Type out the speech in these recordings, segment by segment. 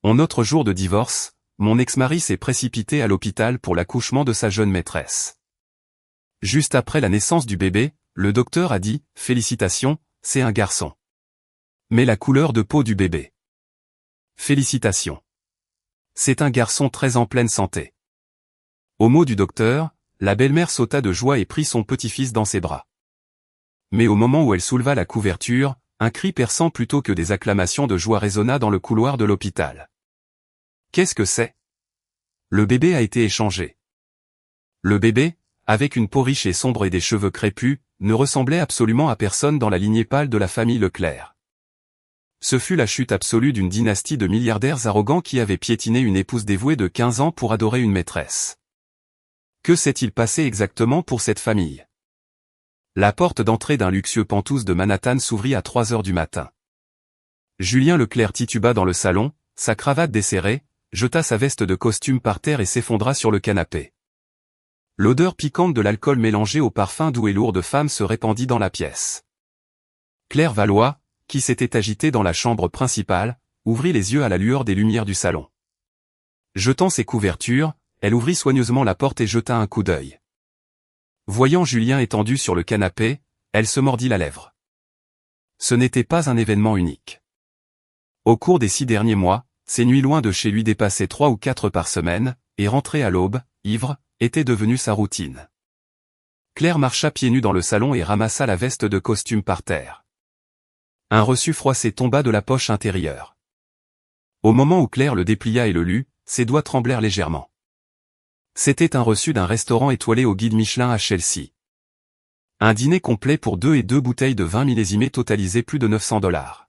En autre jour de divorce, mon ex-mari s'est précipité à l'hôpital pour l'accouchement de sa jeune maîtresse. Juste après la naissance du bébé, le docteur a dit « Félicitations, c'est un garçon. Mais la couleur de peau du bébé. Félicitations. C'est un garçon très en pleine santé. » Au mot du docteur, la belle-mère sauta de joie et prit son petit-fils dans ses bras. Mais au moment où elle souleva la couverture, un cri perçant plutôt que des acclamations de joie résonna dans le couloir de l'hôpital. Qu'est-ce que c'est? Le bébé a été échangé. Le bébé, avec une peau riche et sombre et des cheveux crépus, ne ressemblait absolument à personne dans la lignée pâle de la famille Leclerc. Ce fut la chute absolue d'une dynastie de milliardaires arrogants qui avaient piétiné une épouse dévouée de 15 ans pour adorer une maîtresse. Que s'est-il passé exactement pour cette famille? La porte d'entrée d'un luxueux penthouse de Manhattan s'ouvrit à 3 heures du matin. Julien Leclerc tituba dans le salon, sa cravate desserrée, jeta sa veste de costume par terre et s'effondra sur le canapé. L'odeur piquante de l'alcool mélangé au parfum doux et lourd de femme se répandit dans la pièce. Claire Valois, qui s'était agitée dans la chambre principale, ouvrit les yeux à la lueur des lumières du salon. Jetant ses couvertures, elle ouvrit soigneusement la porte et jeta un coup d'œil. Voyant Julien étendu sur le canapé, elle se mordit la lèvre. Ce n'était pas un événement unique. Au cours des 6 derniers mois, ses nuits loin de chez lui dépassaient 3 ou 4 par semaine, et rentrer à l'aube, ivre, était devenue sa routine. Claire marcha pieds nus dans le salon et ramassa la veste de costume par terre. Un reçu froissé tomba de la poche intérieure. Au moment où Claire le déplia et le lut, ses doigts tremblèrent légèrement. C'était un reçu d'un restaurant étoilé au guide Michelin à Chelsea. Un dîner complet pour 2 et 2 bouteilles de vin millésimé totalisait plus de $900.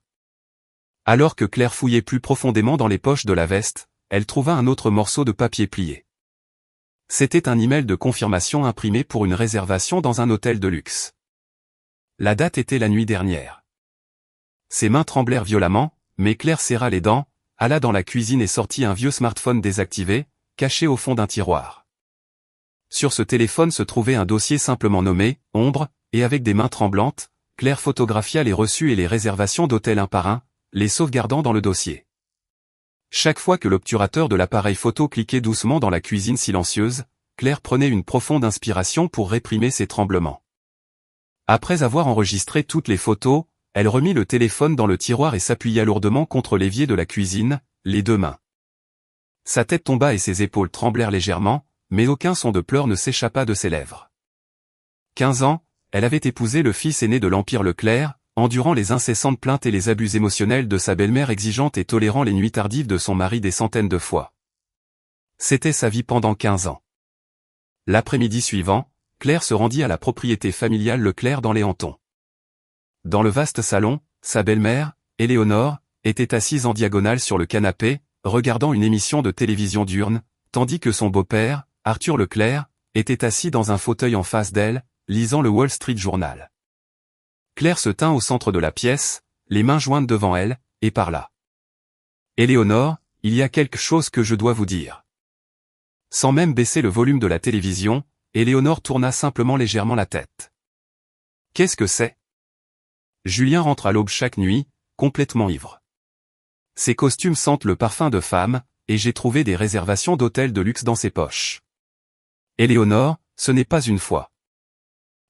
Alors que Claire fouillait plus profondément dans les poches de la veste, elle trouva un autre morceau de papier plié. C'était un email de confirmation imprimé pour une réservation dans un hôtel de luxe. La date était la nuit dernière. Ses mains tremblèrent violemment, mais Claire serra les dents, alla dans la cuisine et sortit un vieux smartphone désactivé, caché au fond d'un tiroir. Sur ce téléphone se trouvait un dossier simplement nommé « Ombre », et avec des mains tremblantes, Claire photographia les reçus et les réservations d'hôtel un par un, les sauvegardant dans le dossier. Chaque fois que l'obturateur de l'appareil photo cliquait doucement dans la cuisine silencieuse, Claire prenait une profonde inspiration pour réprimer ses tremblements. Après avoir enregistré toutes les photos, elle remit le téléphone dans le tiroir et s'appuya lourdement contre l'évier de la cuisine, les 2 mains. Sa tête tomba et ses épaules tremblèrent légèrement, mais aucun son de pleurs ne s'échappa de ses lèvres. 15 ans, elle avait épousé le fils aîné de l'Empire Leclerc, endurant les incessantes plaintes et les abus émotionnels de sa belle-mère exigeante et tolérant les nuits tardives de son mari des centaines de fois. C'était sa vie pendant 15 ans. L'après-midi suivant, Claire se rendit à la propriété familiale Leclerc dans les Hantons. Dans le vaste salon, sa belle-mère, Éléonore, était assise en diagonale sur le canapé, regardant une émission de télévision diurne, tandis que son beau-père, Arthur Leclerc, était assis dans un fauteuil en face d'elle, lisant le Wall Street Journal. Claire se tint au centre de la pièce, les mains jointes devant elle, et parla. « Éléonore, il y a quelque chose que je dois vous dire. » Sans même baisser le volume de la télévision, Éléonore tourna simplement légèrement la tête. « Qu'est-ce que c'est ?» Julien rentre à l'aube chaque nuit, complètement ivre. Ses costumes sentent le parfum de femme, et j'ai trouvé des réservations d'hôtels de luxe dans ses poches. Éléonore, ce n'est pas une fois.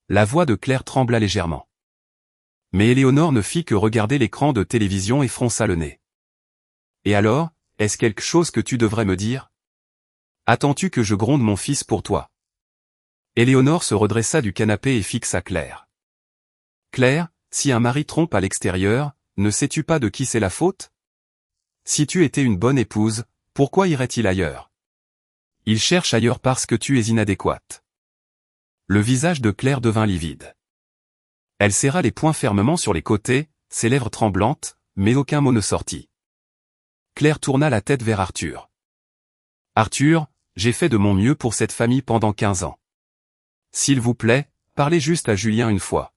La voix de Claire trembla légèrement. Mais Éléonore ne fit que regarder l'écran de télévision et fronça le nez. Et alors, est-ce quelque chose que tu devrais me dire? Attends-tu que je gronde mon fils pour toi? Éléonore se redressa du canapé et fixa Claire. Claire, si un mari trompe à l'extérieur, ne sais-tu pas de qui c'est la faute? Si tu étais une bonne épouse, pourquoi irait-il ailleurs? Il cherche ailleurs parce que tu es inadéquate. Le visage de Claire devint livide. Elle serra les poings fermement sur les côtés, ses lèvres tremblantes, mais aucun mot ne sortit. Claire tourna la tête vers Arthur. Arthur, j'ai fait de mon mieux pour cette famille pendant 15 ans. S'il vous plaît, parlez juste à Julien une fois.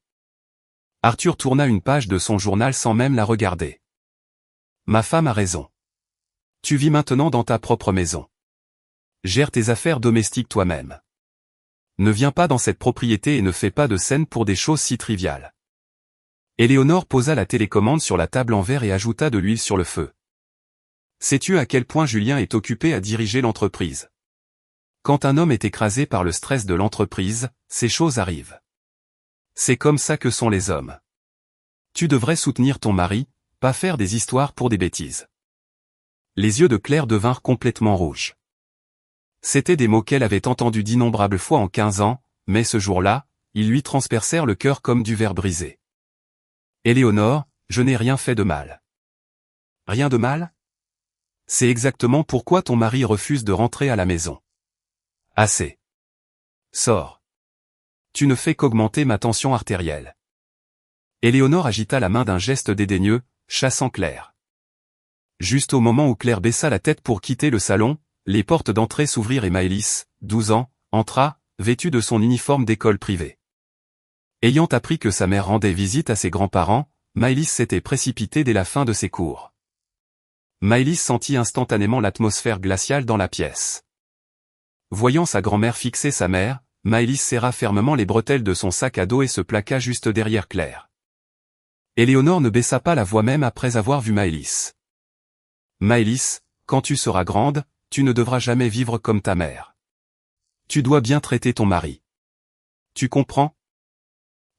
Arthur tourna une page de son journal sans même la regarder. Ma femme a raison. Tu vis maintenant dans ta propre maison. Gère tes affaires domestiques toi-même. Ne viens pas dans cette propriété et ne fais pas de scène pour des choses si triviales. Éléonore posa la télécommande sur la table en verre et ajouta de l'huile sur le feu. Sais-tu à quel point Julien est occupé à diriger l'entreprise? Quand un homme est écrasé par le stress de l'entreprise, ces choses arrivent. C'est comme ça que sont les hommes. Tu devrais soutenir ton mari, pas faire des histoires pour des bêtises. Les yeux de Claire devinrent complètement rouges. C'étaient des mots qu'elle avait entendus d'innombrables fois en 15 ans, mais ce jour-là, ils lui transpercèrent le cœur comme du verre brisé. Éléonore, je n'ai rien fait de mal. Rien de mal? C'est exactement pourquoi ton mari refuse de rentrer à la maison. Assez. Sors. Tu ne fais qu'augmenter ma tension artérielle. Éléonore agita la main d'un geste dédaigneux, chassant Claire. Juste au moment où Claire baissa la tête pour quitter le salon, les portes d'entrée s'ouvrirent et Maëlys, 12 ans, entra, vêtue de son uniforme d'école privée. Ayant appris que sa mère rendait visite à ses grands-parents, Maëlys s'était précipitée dès la fin de ses cours. Maëlys sentit instantanément l'atmosphère glaciale dans la pièce. Voyant sa grand-mère fixer sa mère, Maëlys serra fermement les bretelles de son sac à dos et se plaqua juste derrière Claire. Éléonore ne baissa pas la voix même après avoir vu Maëlys. Maëlys, quand tu seras grande, tu ne devras jamais vivre comme ta mère. Tu dois bien traiter ton mari. Tu comprends?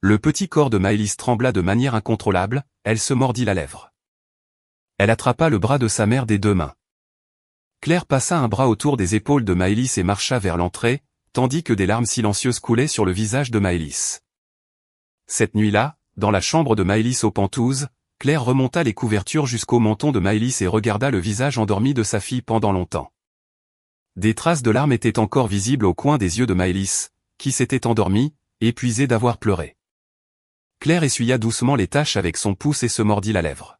Le petit corps de Maëlys trembla de manière incontrôlable, elle se mordit la lèvre. Elle attrapa le bras de sa mère des deux mains. Claire passa un bras autour des épaules de Maëlys et marcha vers l'entrée, tandis que des larmes silencieuses coulaient sur le visage de Maëlys. Cette nuit-là, dans la chambre de Maëlys aux pentouses, Claire remonta les couvertures jusqu'au menton de Maëlys et regarda le visage endormi de sa fille pendant longtemps. Des traces de larmes étaient encore visibles au coin des yeux de Maëlys, qui s'était endormie, épuisée d'avoir pleuré. Claire essuya doucement les taches avec son pouce et se mordit la lèvre.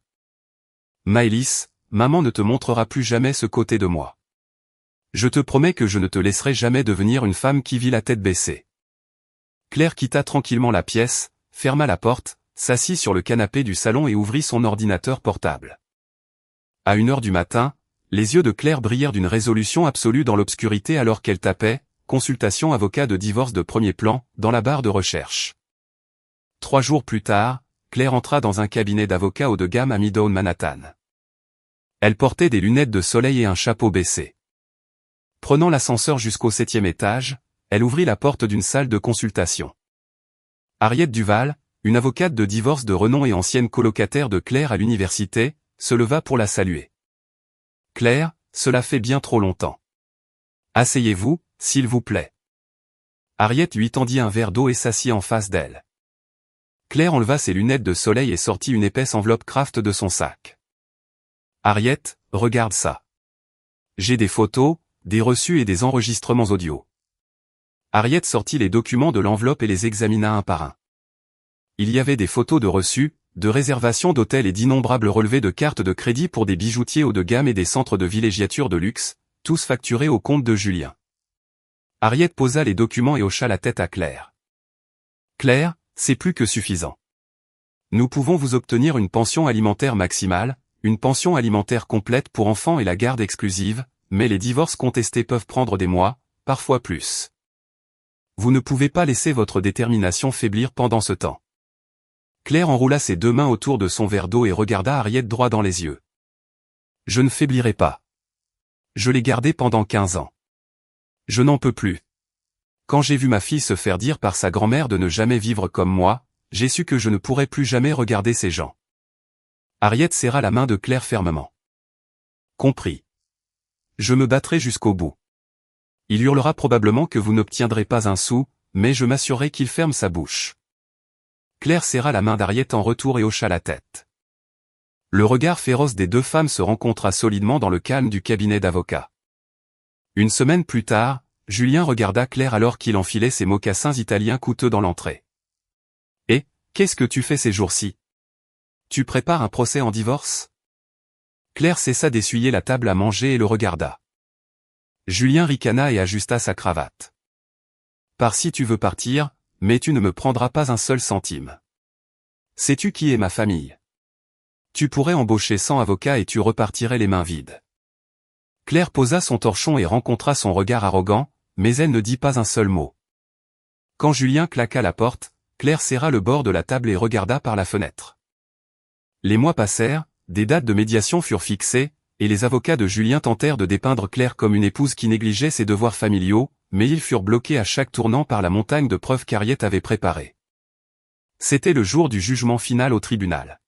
Maëlys, maman ne te montrera plus jamais ce côté de moi. Je te promets que je ne te laisserai jamais devenir une femme qui vit la tête baissée. Claire quitta tranquillement la pièce, ferma la porte, s'assit sur le canapé du salon et ouvrit son ordinateur portable. À 1 heure du matin, les yeux de Claire brillèrent d'une résolution absolue dans l'obscurité alors qu'elle tapait « Consultation avocat de divorce de premier plan » dans la barre de recherche. 3 jours plus tard, Claire entra dans un cabinet d'avocats haut de gamme à Midtown Manhattan. Elle portait des lunettes de soleil et un chapeau baissé. Prenant l'ascenseur jusqu'au 7e étage, elle ouvrit la porte d'une salle de consultation. Harriet Duval, une avocate de divorce de renom et ancienne colocataire de Claire à l'université, se leva pour la saluer. « Claire, cela fait bien trop longtemps. Asseyez-vous, s'il vous plaît. » Harriet lui tendit un verre d'eau et s'assit en face d'elle. Claire enleva ses lunettes de soleil et sortit une épaisse enveloppe Kraft de son sac. « Harriet, regarde ça. J'ai des photos, des reçus et des enregistrements audio. » Harriet sortit les documents de l'enveloppe et les examina un par un. Il y avait des photos de reçus, de réservations d'hôtels et d'innombrables relevés de cartes de crédit pour des bijoutiers haut de gamme et des centres de villégiature de luxe, tous facturés au compte de Julien. Harriet posa les documents et hocha la tête à Claire. « Claire, c'est plus que suffisant. Nous pouvons vous obtenir une pension alimentaire maximale, une pension alimentaire complète pour enfants et la garde exclusive, mais les divorces contestés peuvent prendre des mois, parfois plus. Vous ne pouvez pas laisser votre détermination faiblir pendant ce temps. » Claire enroula ses 2 mains autour de son verre d'eau et regarda Harriet droit dans les yeux. « Je ne faiblirai pas. Je l'ai gardé pendant 15 ans. Je n'en peux plus. Quand j'ai vu ma fille se faire dire par sa grand-mère de ne jamais vivre comme moi, j'ai su que je ne pourrais plus jamais regarder ces gens. » Harriet serra la main de Claire fermement. « Compris. Je me battrai jusqu'au bout. Il hurlera probablement que vous n'obtiendrez pas un sou, mais je m'assurerai qu'il ferme sa bouche. » Claire serra la main d'Harriet en retour et hocha la tête. Le regard féroce des 2 femmes se rencontra solidement dans le calme du cabinet d'avocats. Une semaine plus tard, Julien regarda Claire alors qu'il enfilait ses mocassins italiens coûteux dans l'entrée. « Et, qu'est-ce que tu fais ces jours-ci? Tu prépares un procès en divorce ?» Claire cessa d'essuyer la table à manger et le regarda. Julien ricana et ajusta sa cravate. « Pars si tu veux partir, mais tu ne me prendras pas un seul centime. Sais-tu qui est ma famille? Tu pourrais embaucher 100 avocats et tu repartirais les mains vides. » Claire posa son torchon et rencontra son regard arrogant, mais elle ne dit pas un seul mot. Quand Julien claqua la porte, Claire serra le bord de la table et regarda par la fenêtre. Les mois passèrent, des dates de médiation furent fixées, et les avocats de Julien tentèrent de dépeindre Claire comme une épouse qui négligeait ses devoirs familiaux, mais ils furent bloqués à chaque tournant par la montagne de preuves qu'Harriet avait préparées. C'était le jour du jugement final au tribunal.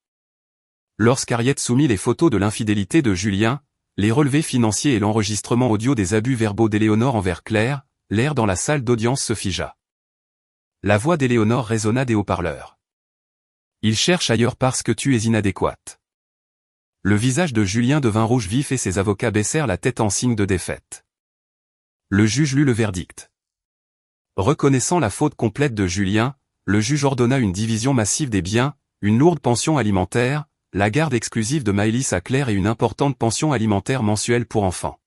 Lorsqu'Harriet soumit les photos de l'infidélité de Julien, les relevés financiers et l'enregistrement audio des abus verbaux d'Éléonore envers Claire, l'air dans la salle d'audience se figea. La voix d'Éléonore résonna des haut-parleurs. Il cherche ailleurs parce que tu es inadéquate. Le visage de Julien devint rouge vif et ses avocats baissèrent la tête en signe de défaite. Le juge lut le verdict. Reconnaissant la faute complète de Julien, le juge ordonna une division massive des biens, une lourde pension alimentaire, la garde exclusive de Maëlys à Claire et une importante pension alimentaire mensuelle pour enfants.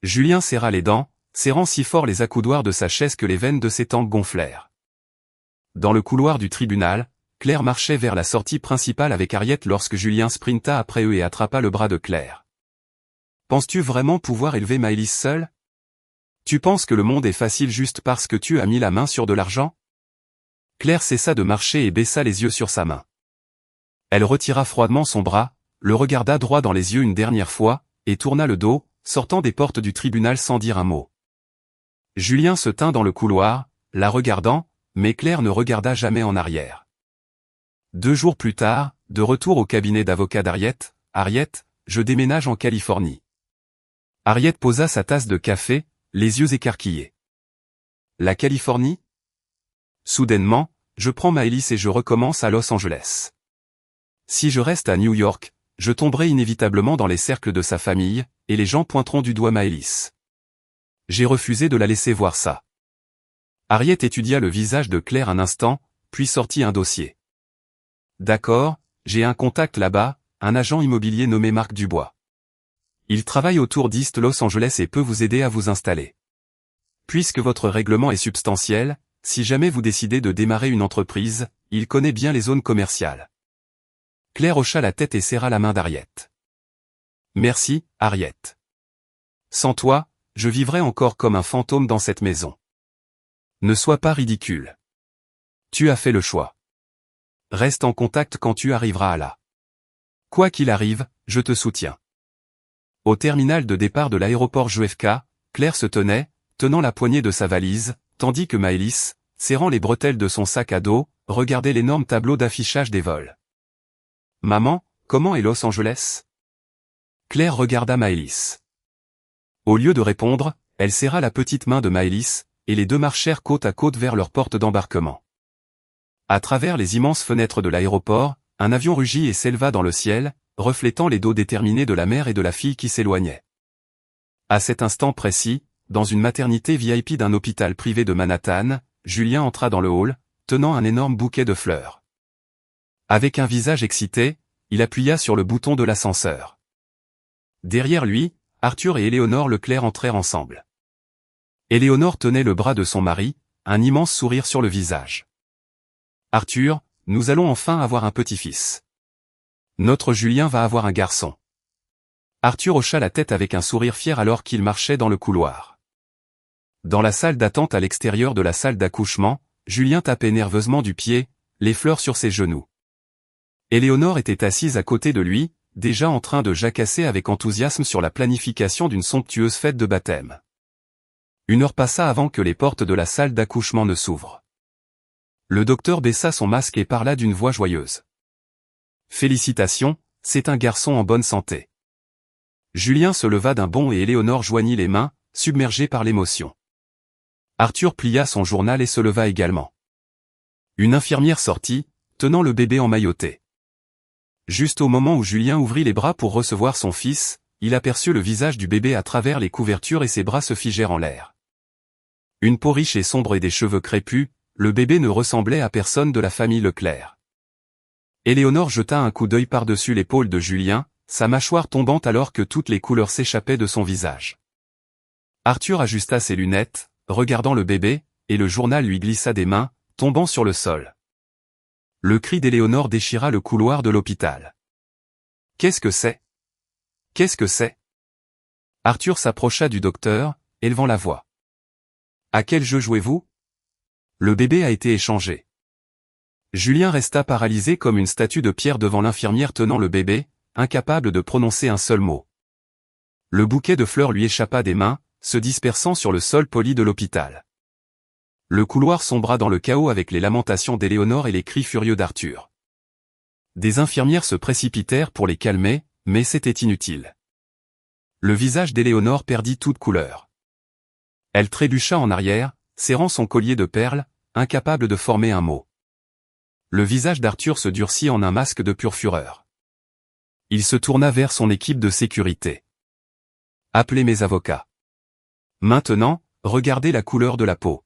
Julien serra les dents, serrant si fort les accoudoirs de sa chaise que les veines de ses tempes gonflèrent. Dans le couloir du tribunal, Claire marchait vers la sortie principale avec Harriet lorsque Julien sprinta après eux et attrapa le bras de Claire. « Penses-tu vraiment pouvoir élever Maëlys seule ? Tu penses que le monde est facile juste parce que tu as mis la main sur de l'argent ?» Claire cessa de marcher et baissa les yeux sur sa main. Elle retira froidement son bras, le regarda droit dans les yeux une dernière fois, et tourna le dos, sortant des portes du tribunal sans dire un mot. Julien se tint dans le couloir, la regardant, mais Claire ne regarda jamais en arrière. 2 jours plus tard, de retour au cabinet d'avocat d'Harriet, « Harriet, je déménage en Californie. » Harriet posa sa tasse de café, les yeux écarquillés. « La Californie ? » Soudainement, je prends Maëlys et je recommence à Los Angeles. Si je reste à New York, je tomberai inévitablement dans les cercles de sa famille, et les gens pointeront du doigt Maëlys. J'ai refusé de la laisser voir ça. Harriet étudia le visage de Claire un instant, puis sortit un dossier. D'accord, j'ai un contact là-bas, un agent immobilier nommé Marc Dubois. Il travaille autour d'East Los Angeles et peut vous aider à vous installer. Puisque votre règlement est substantiel, si jamais vous décidez de démarrer une entreprise, il connaît bien les zones commerciales. Claire hocha la tête et serra la main d'Harriet. Merci, Harriet. Sans toi, je vivrais encore comme un fantôme dans cette maison. Ne sois pas ridicule. Tu as fait le choix. Reste en contact quand tu arriveras à là. Quoi qu'il arrive, je te soutiens. Au terminal de départ de l'aéroport JFK, Claire se tenant la poignée de sa valise, tandis que Maëlys, serrant les bretelles de son sac à dos, regardait l'énorme tableau d'affichage des vols. « Maman, comment est Los Angeles ?» Claire regarda Maëlys. Au lieu de répondre, elle serra la petite main de Maëlys, et les deux marchèrent côte à côte vers leur porte d'embarquement. À travers les immenses fenêtres de l'aéroport, un avion rugit et s'éleva dans le ciel, reflétant les dos déterminés de la mère et de la fille qui s'éloignaient. À cet instant précis, dans une maternité VIP d'un hôpital privé de Manhattan, Julien entra dans le hall, tenant un énorme bouquet de fleurs. Avec un visage excité, il appuya sur le bouton de l'ascenseur. Derrière lui, Arthur et Éléonore Leclerc entrèrent ensemble. Éléonore tenait le bras de son mari, un immense sourire sur le visage. « Arthur, nous allons enfin avoir un petit-fils. Notre Julien va avoir un garçon. » Arthur hocha la tête avec un sourire fier alors qu'il marchait dans le couloir. Dans la salle d'attente à l'extérieur de la salle d'accouchement, Julien tapait nerveusement du pied, les fleurs sur ses genoux. Éléonore était assise à côté de lui, déjà en train de jacasser avec enthousiasme sur la planification d'une somptueuse fête de baptême. 1 heure passa avant que les portes de la salle d'accouchement ne s'ouvrent. Le docteur baissa son masque et parla d'une voix joyeuse. « Félicitations, c'est un garçon en bonne santé. » Julien se leva d'un bond et Éléonore joignit les mains, submergée par l'émotion. Arthur plia son journal et se leva également. Une infirmière sortit, tenant le bébé emmailloté. Juste au moment où Julien ouvrit les bras pour recevoir son fils, il aperçut le visage du bébé à travers les couvertures et ses bras se figèrent en l'air. Une peau riche et sombre et des cheveux crépus, le bébé ne ressemblait à personne de la famille Leclerc. Éléonore jeta un coup d'œil par-dessus l'épaule de Julien, sa mâchoire tombante alors que toutes les couleurs s'échappaient de son visage. Arthur ajusta ses lunettes, regardant le bébé, et le journal lui glissa des mains, tombant sur le sol. Le cri d'Éléonore déchira le couloir de l'hôpital. « Qu'est-ce que c'est ? Qu'est-ce que c'est ?» Arthur s'approcha du docteur, élevant la voix. « À quel jeu jouez-vous ? Le bébé a été échangé. » Julien resta paralysé comme une statue de pierre devant l'infirmière tenant le bébé, incapable de prononcer un seul mot. Le bouquet de fleurs lui échappa des mains, se dispersant sur le sol poli de l'hôpital. Le couloir sombra dans le chaos avec les lamentations d'Éléonore et les cris furieux d'Arthur. Des infirmières se précipitèrent pour les calmer, mais c'était inutile. Le visage d'Éléonore perdit toute couleur. Elle trébucha en arrière, serrant son collier de perles, incapable de former un mot. Le visage d'Arthur se durcit en un masque de pure fureur. Il se tourna vers son équipe de sécurité. « Appelez mes avocats. Maintenant, regardez la couleur de la peau.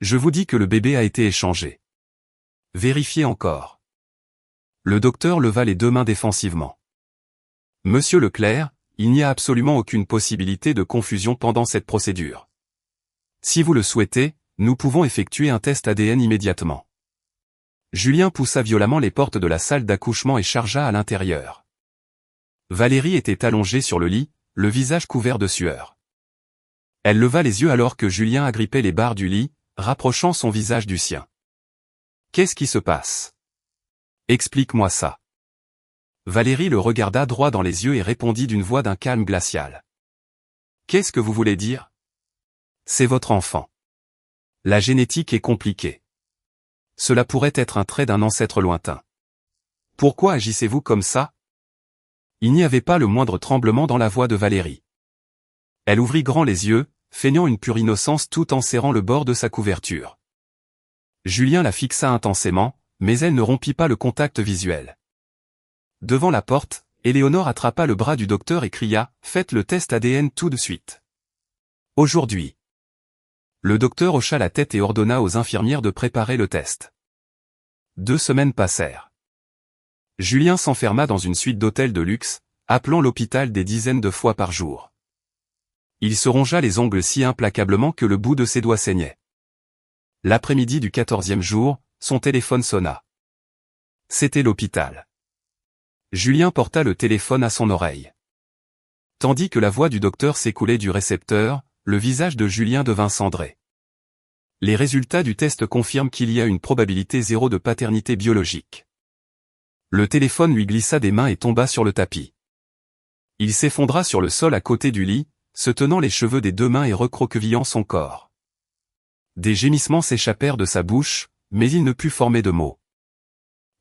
Je vous dis que le bébé a été échangé. Vérifiez encore. » Le docteur leva les deux mains défensivement. « Monsieur Leclerc, il n'y a absolument aucune possibilité de confusion pendant cette procédure. Si vous le souhaitez, nous pouvons effectuer un test ADN immédiatement. » Julien poussa violemment les portes de la salle d'accouchement et chargea à l'intérieur. Valérie était allongée sur le lit, le visage couvert de sueur. Elle leva les yeux alors que Julien agrippait les barres du lit, rapprochant son visage du sien. « Qu'est-ce qui se passe? Explique-moi ça. » Valérie le regarda droit dans les yeux et répondit d'une voix d'un calme glacial. « Qu'est-ce que vous voulez dire? C'est votre enfant. La génétique est compliquée. Cela pourrait être un trait d'un ancêtre lointain. Pourquoi agissez-vous comme ça? » Il n'y avait pas le moindre tremblement dans la voix de Valérie. Elle ouvrit grand les yeux, feignant une pure innocence tout en serrant le bord de sa couverture. Julien la fixa intensément, mais elle ne rompit pas le contact visuel. Devant la porte, Éléonore attrapa le bras du docteur et cria « Faites le test ADN tout de suite. » Aujourd'hui. Le docteur hocha la tête et ordonna aux infirmières de préparer le test. 2 semaines passèrent. Julien s'enferma dans une suite d'hôtels de luxe, appelant l'hôpital des dizaines de fois par jour. Il se rongea les ongles si implacablement que le bout de ses doigts saignait. L'après-midi du 14e jour, son téléphone sonna. C'était l'hôpital. Julien porta le téléphone à son oreille. Tandis que la voix du docteur s'écoulait du récepteur, le visage de Julien devint cendré. Les résultats du test confirment qu'il y a une probabilité 0 de paternité biologique. Le téléphone lui glissa des mains et tomba sur le tapis. Il s'effondra sur le sol à côté du lit, se tenant les cheveux des 2 mains et recroquevillant son corps. Des gémissements s'échappèrent de sa bouche, mais il ne put former de mots.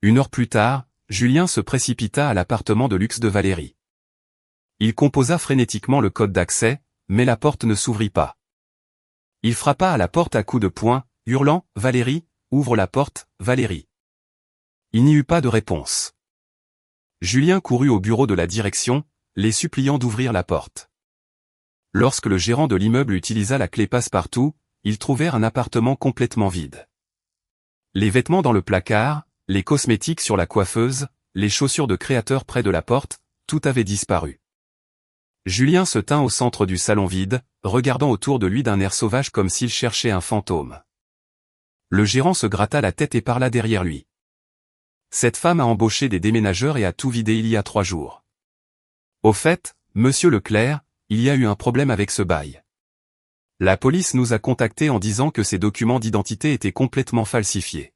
1 heure plus tard, Julien se précipita à l'appartement de luxe de Valérie. Il composa frénétiquement le code d'accès, mais la porte ne s'ouvrit pas. Il frappa à la porte à coups de poing, hurlant « Valérie, ouvre la porte, Valérie !» Il n'y eut pas de réponse. Julien courut au bureau de la direction, les suppliant d'ouvrir la porte. Lorsque le gérant de l'immeuble utilisa la clé passe-partout, ils trouvèrent un appartement complètement vide. Les vêtements dans le placard, les cosmétiques sur la coiffeuse, les chaussures de créateur près de la porte, tout avait disparu. Julien se tint au centre du salon vide, regardant autour de lui d'un air sauvage comme s'il cherchait un fantôme. Le gérant se gratta la tête et parla derrière lui. Cette femme a embauché des déménageurs et a tout vidé il y a 3 jours. Au fait, monsieur Leclerc, il y a eu un problème avec ce bail. La police nous a contactés en disant que ces documents d'identité étaient complètement falsifiés.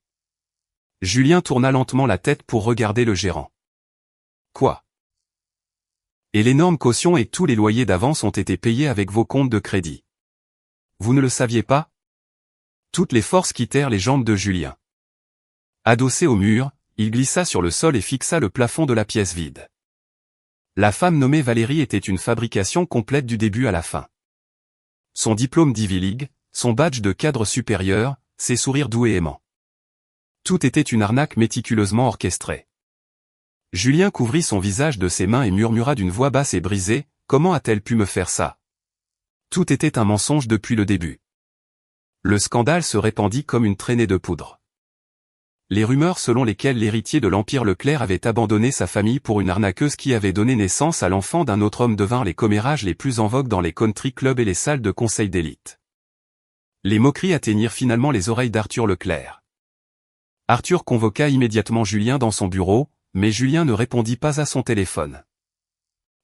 Julien tourna lentement la tête pour regarder le gérant. Quoi? Et l'énorme caution et tous les loyers d'avance ont été payés avec vos comptes de crédit. Vous ne le saviez pas? Toutes les forces quittèrent les jambes de Julien. Adossé au mur, il glissa sur le sol et fixa le plafond de la pièce vide. La femme nommée Valérie était une fabrication complète du début à la fin. Son diplôme d'Ivy League, son badge de cadre supérieur, ses sourires doux et aimants. Tout était une arnaque méticuleusement orchestrée. Julien couvrit son visage de ses mains et murmura d'une voix basse et brisée, « Comment a-t-elle pu me faire ça? Tout était un mensonge depuis le début. » Le scandale se répandit comme une traînée de poudre. Les rumeurs selon lesquelles l'héritier de l'Empire Leclerc avait abandonné sa famille pour une arnaqueuse qui avait donné naissance à l'enfant d'un autre homme devinrent les commérages les plus en vogue dans les country clubs et les salles de conseil d'élite. Les moqueries atteignirent finalement les oreilles d'Arthur Leclerc. Arthur convoqua immédiatement Julien dans son bureau, mais Julien ne répondit pas à son téléphone.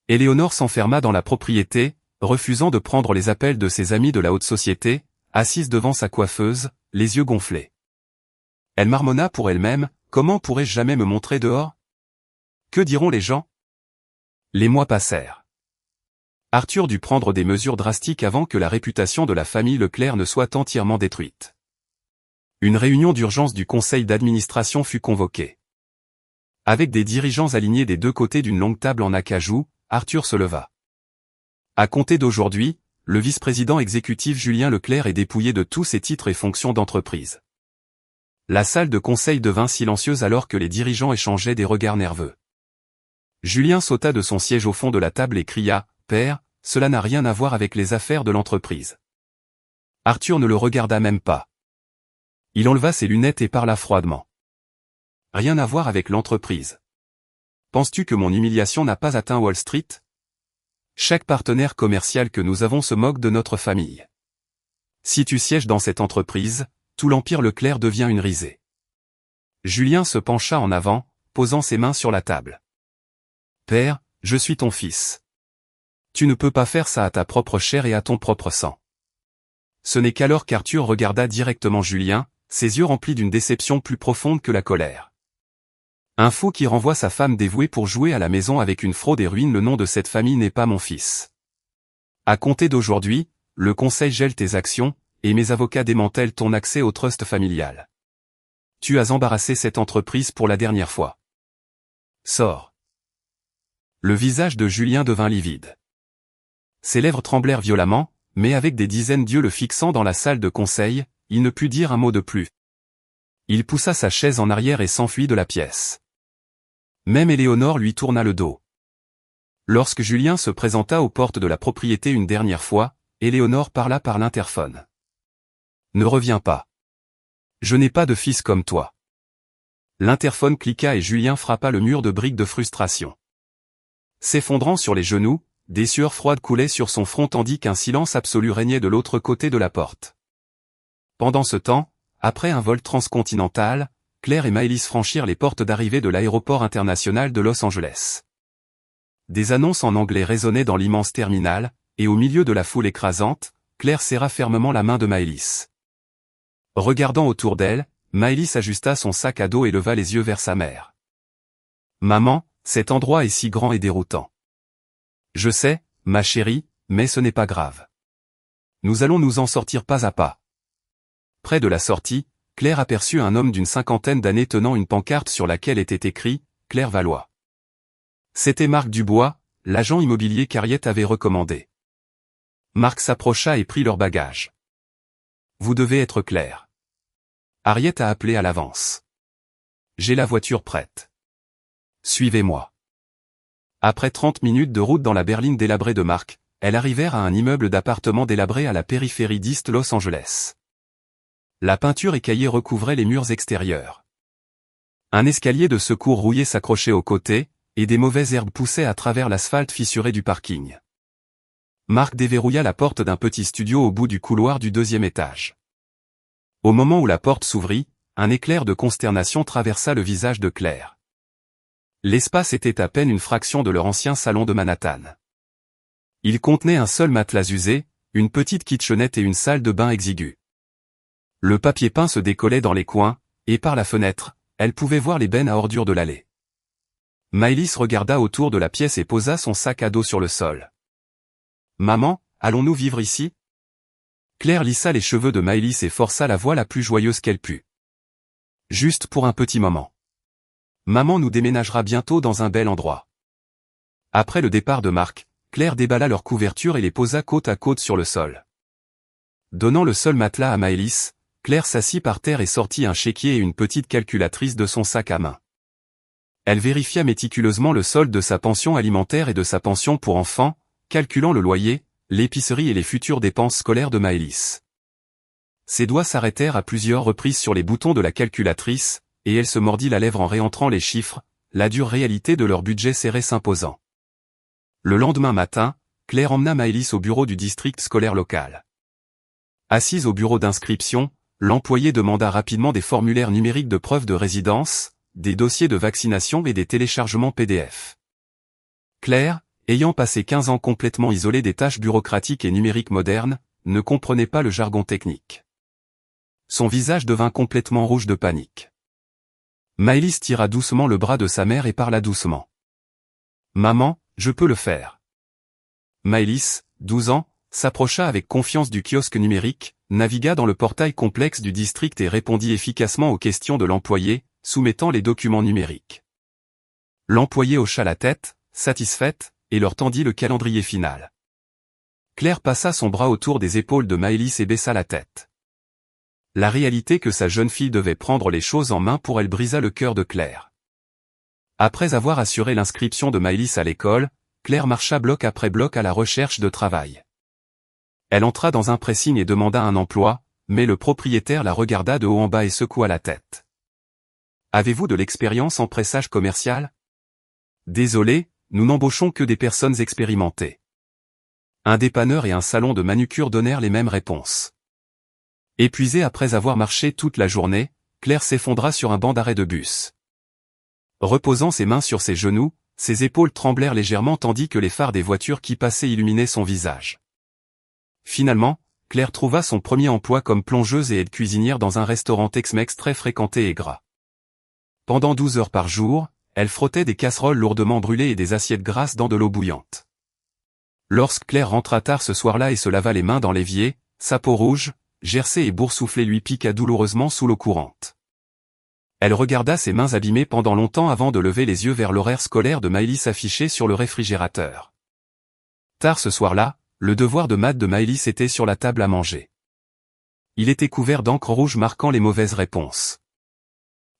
Éléonore s'enferma dans la propriété, refusant de prendre les appels de ses amis de la haute société, assise devant sa coiffeuse, les yeux gonflés. Elle marmonna pour elle-même, « Comment pourrais-je jamais me montrer dehors? Que diront les gens ?» Les mois passèrent. Arthur dut prendre des mesures drastiques avant que la réputation de la famille Leclerc ne soit entièrement détruite. Une réunion d'urgence du conseil d'administration fut convoquée. Avec des dirigeants alignés des deux côtés d'une longue table en acajou, Arthur se leva. À compter d'aujourd'hui, le vice-président exécutif Julien Leclerc est dépouillé de tous ses titres et fonctions d'entreprise. La salle de conseil devint silencieuse alors que les dirigeants échangeaient des regards nerveux. Julien sauta de son siège au fond de la table et cria « Père, cela n'a rien à voir avec les affaires de l'entreprise. » Arthur ne le regarda même pas. Il enleva ses lunettes et parla froidement. « Rien à voir avec l'entreprise. Penses-tu que mon humiliation n'a pas atteint Wall Street ? Chaque partenaire commercial que nous avons se moque de notre famille. Si tu sièges dans cette entreprise, tout l'empire Leclerc devient une risée. » Julien se pencha en avant, posant ses mains sur la table. « Père, je suis ton fils. Tu ne peux pas faire ça à ta propre chair et à ton propre sang. » Ce n'est qu'alors qu'Arthur regarda directement Julien, ses yeux remplis d'une déception plus profonde que la colère. Un fou qui renvoie sa femme dévouée pour jouer à la maison avec une fraude et ruine le nom de cette famille n'est pas mon fils. À compter d'aujourd'hui, le conseil gèle tes actions, et mes avocats démantèlent ton accès au trust familial. Tu as embarrassé cette entreprise pour la dernière fois. Sors. Le visage de Julien devint livide. Ses lèvres tremblèrent violemment, mais avec des dizaines d'yeux le fixant dans la salle de conseil, il ne put dire un mot de plus. Il poussa sa chaise en arrière et s'enfuit de la pièce. Même Éléonore lui tourna le dos. Lorsque Julien se présenta aux portes de la propriété une dernière fois, Éléonore parla par l'interphone. « Ne reviens pas. Je n'ai pas de fils comme toi. » L'interphone cliqua et Julien frappa le mur de briques de frustration. S'effondrant sur les genoux, des sueurs froides coulaient sur son front tandis qu'un silence absolu régnait de l'autre côté de la porte. Pendant ce temps, après un vol transcontinental, Claire et Maëlys franchirent les portes d'arrivée de l'aéroport international de Los Angeles. Des annonces en anglais résonnaient dans l'immense terminal, et au milieu de la foule écrasante, Claire serra fermement la main de Maëlys. Regardant autour d'elle, Maëlys ajusta son sac à dos et leva les yeux vers sa mère. « Maman, cet endroit est si grand et déroutant. »« Je sais, ma chérie, mais ce n'est pas grave. Nous allons nous en sortir pas à pas. » Près de la sortie, Claire aperçut un homme d'une cinquantaine d'années tenant une pancarte sur laquelle était écrit « Claire Valois ». C'était Marc Dubois, l'agent immobilier qu'Harriet avait recommandé. Marc s'approcha et prit leurs bagages. « Vous devez être Claire. Harriet a appelé à l'avance. J'ai la voiture prête. Suivez-moi. » Après 30 minutes de route dans la berline délabrée de Marc, elles arrivèrent à un immeuble d'appartements délabré à la périphérie d'East Los Angeles. La peinture écaillée recouvrait les murs extérieurs. Un escalier de secours rouillé s'accrochait aux côtés, et des mauvaises herbes poussaient à travers l'asphalte fissuré du parking. Marc déverrouilla la porte d'un petit studio au bout du couloir du 2e étage. Au moment où la porte s'ouvrit, un éclair de consternation traversa le visage de Claire. L'espace était à peine une fraction de leur ancien salon de Manhattan. Il contenait un seul matelas usé, une petite kitchenette et une salle de bain exiguë. Le papier peint se décollait dans les coins, et par la fenêtre, elle pouvait voir les bennes à ordures de l'allée. Maëlys regarda autour de la pièce et posa son sac à dos sur le sol. « Maman, allons-nous vivre ici ?» Claire lissa les cheveux de Maëlys et força la voix la plus joyeuse qu'elle put. « Juste pour un petit moment. Maman nous déménagera bientôt dans un bel endroit. » Après le départ de Marc, Claire déballa leurs couvertures et les posa côte à côte sur le sol. Donnant le seul matelas à Maëlys, Claire s'assit par terre et sortit un chéquier et une petite calculatrice de son sac à main. Elle vérifia méticuleusement le solde de sa pension alimentaire et de sa pension pour enfants, calculant le loyer, l'épicerie et les futures dépenses scolaires de Maëlys. Ses doigts s'arrêtèrent à plusieurs reprises sur les boutons de la calculatrice, et elle se mordit la lèvre en réentrant les chiffres, la dure réalité de leur budget serré s'imposant. Le lendemain matin, Claire emmena Maëlys au bureau du district scolaire local. Assise au bureau d'inscription, l'employé demanda rapidement des formulaires numériques de preuve de résidence, des dossiers de vaccination et des téléchargements PDF. Claire, ayant passé 15 ans complètement isolée des tâches bureaucratiques et numériques modernes, ne comprenait pas le jargon technique. Son visage devint complètement rouge de panique. Maëlys tira doucement le bras de sa mère et parla doucement. « Maman, je peux le faire. Maëlys, 12 ans, s'approcha avec confiance du kiosque numérique, navigua dans le portail complexe du district et répondit efficacement aux questions de l'employé, soumettant les documents numériques. L'employé hocha la tête, satisfaite, et leur tendit le calendrier final. Claire passa son bras autour des épaules de Maëlys et baissa la tête. La réalité que sa jeune fille devait prendre les choses en main pour elle brisa le cœur de Claire. Après avoir assuré l'inscription de Maëlys à l'école, Claire marcha bloc après bloc à la recherche de travail. Elle entra dans un pressing et demanda un emploi, mais le propriétaire la regarda de haut en bas et secoua la tête. « Avez-vous de l'expérience en pressage commercial ? » ? Désolé, nous n'embauchons que des personnes expérimentées. Un dépanneur et un salon de manucure donnèrent les mêmes réponses. Épuisée après avoir marché toute la journée, Claire s'effondra sur un banc d'arrêt de bus. Reposant ses mains sur ses genoux, ses épaules tremblèrent légèrement tandis que les phares des voitures qui passaient illuminaient son visage. Finalement, Claire trouva son premier emploi comme plongeuse et aide-cuisinière dans un restaurant Tex-Mex très fréquenté et gras. Pendant 12 heures par jour, elle frottait des casseroles lourdement brûlées et des assiettes grasses dans de l'eau bouillante. Lorsque Claire rentra tard ce soir-là et se lava les mains dans l'évier, sa peau rouge, gercée et boursouflée lui piqua douloureusement sous l'eau courante. Elle regarda ses mains abîmées pendant longtemps avant de lever les yeux vers l'horaire scolaire de Maëlys affiché sur le réfrigérateur. Tard ce soir-là, le devoir de maths de Maëlys était sur la table à manger. Il était couvert d'encre rouge marquant les mauvaises réponses.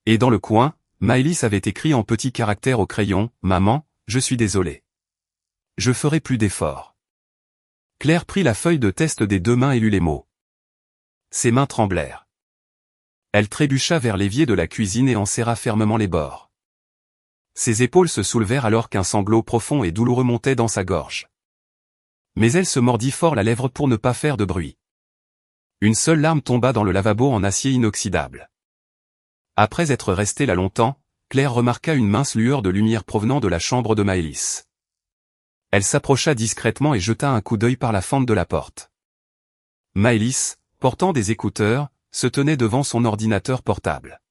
Et dans le coin, Maëlys avait écrit en petits caractères au crayon « Maman, je suis désolée. Je ferai plus d'efforts. » Claire prit la feuille de test des deux mains et lut les mots. Ses mains tremblèrent. Elle trébucha vers l'évier de la cuisine et en serra fermement les bords. Ses épaules se soulevèrent alors qu'un sanglot profond et douloureux montait dans sa gorge. Mais elle se mordit fort la lèvre pour ne pas faire de bruit. Une seule larme tomba dans le lavabo en acier inoxydable. Après être restée là longtemps, Claire remarqua une mince lueur de lumière provenant de la chambre de Maëlys. Elle s'approcha discrètement et jeta un coup d'œil par la fente de la porte. Maëlys, portant des écouteurs, se tenait devant son ordinateur portable.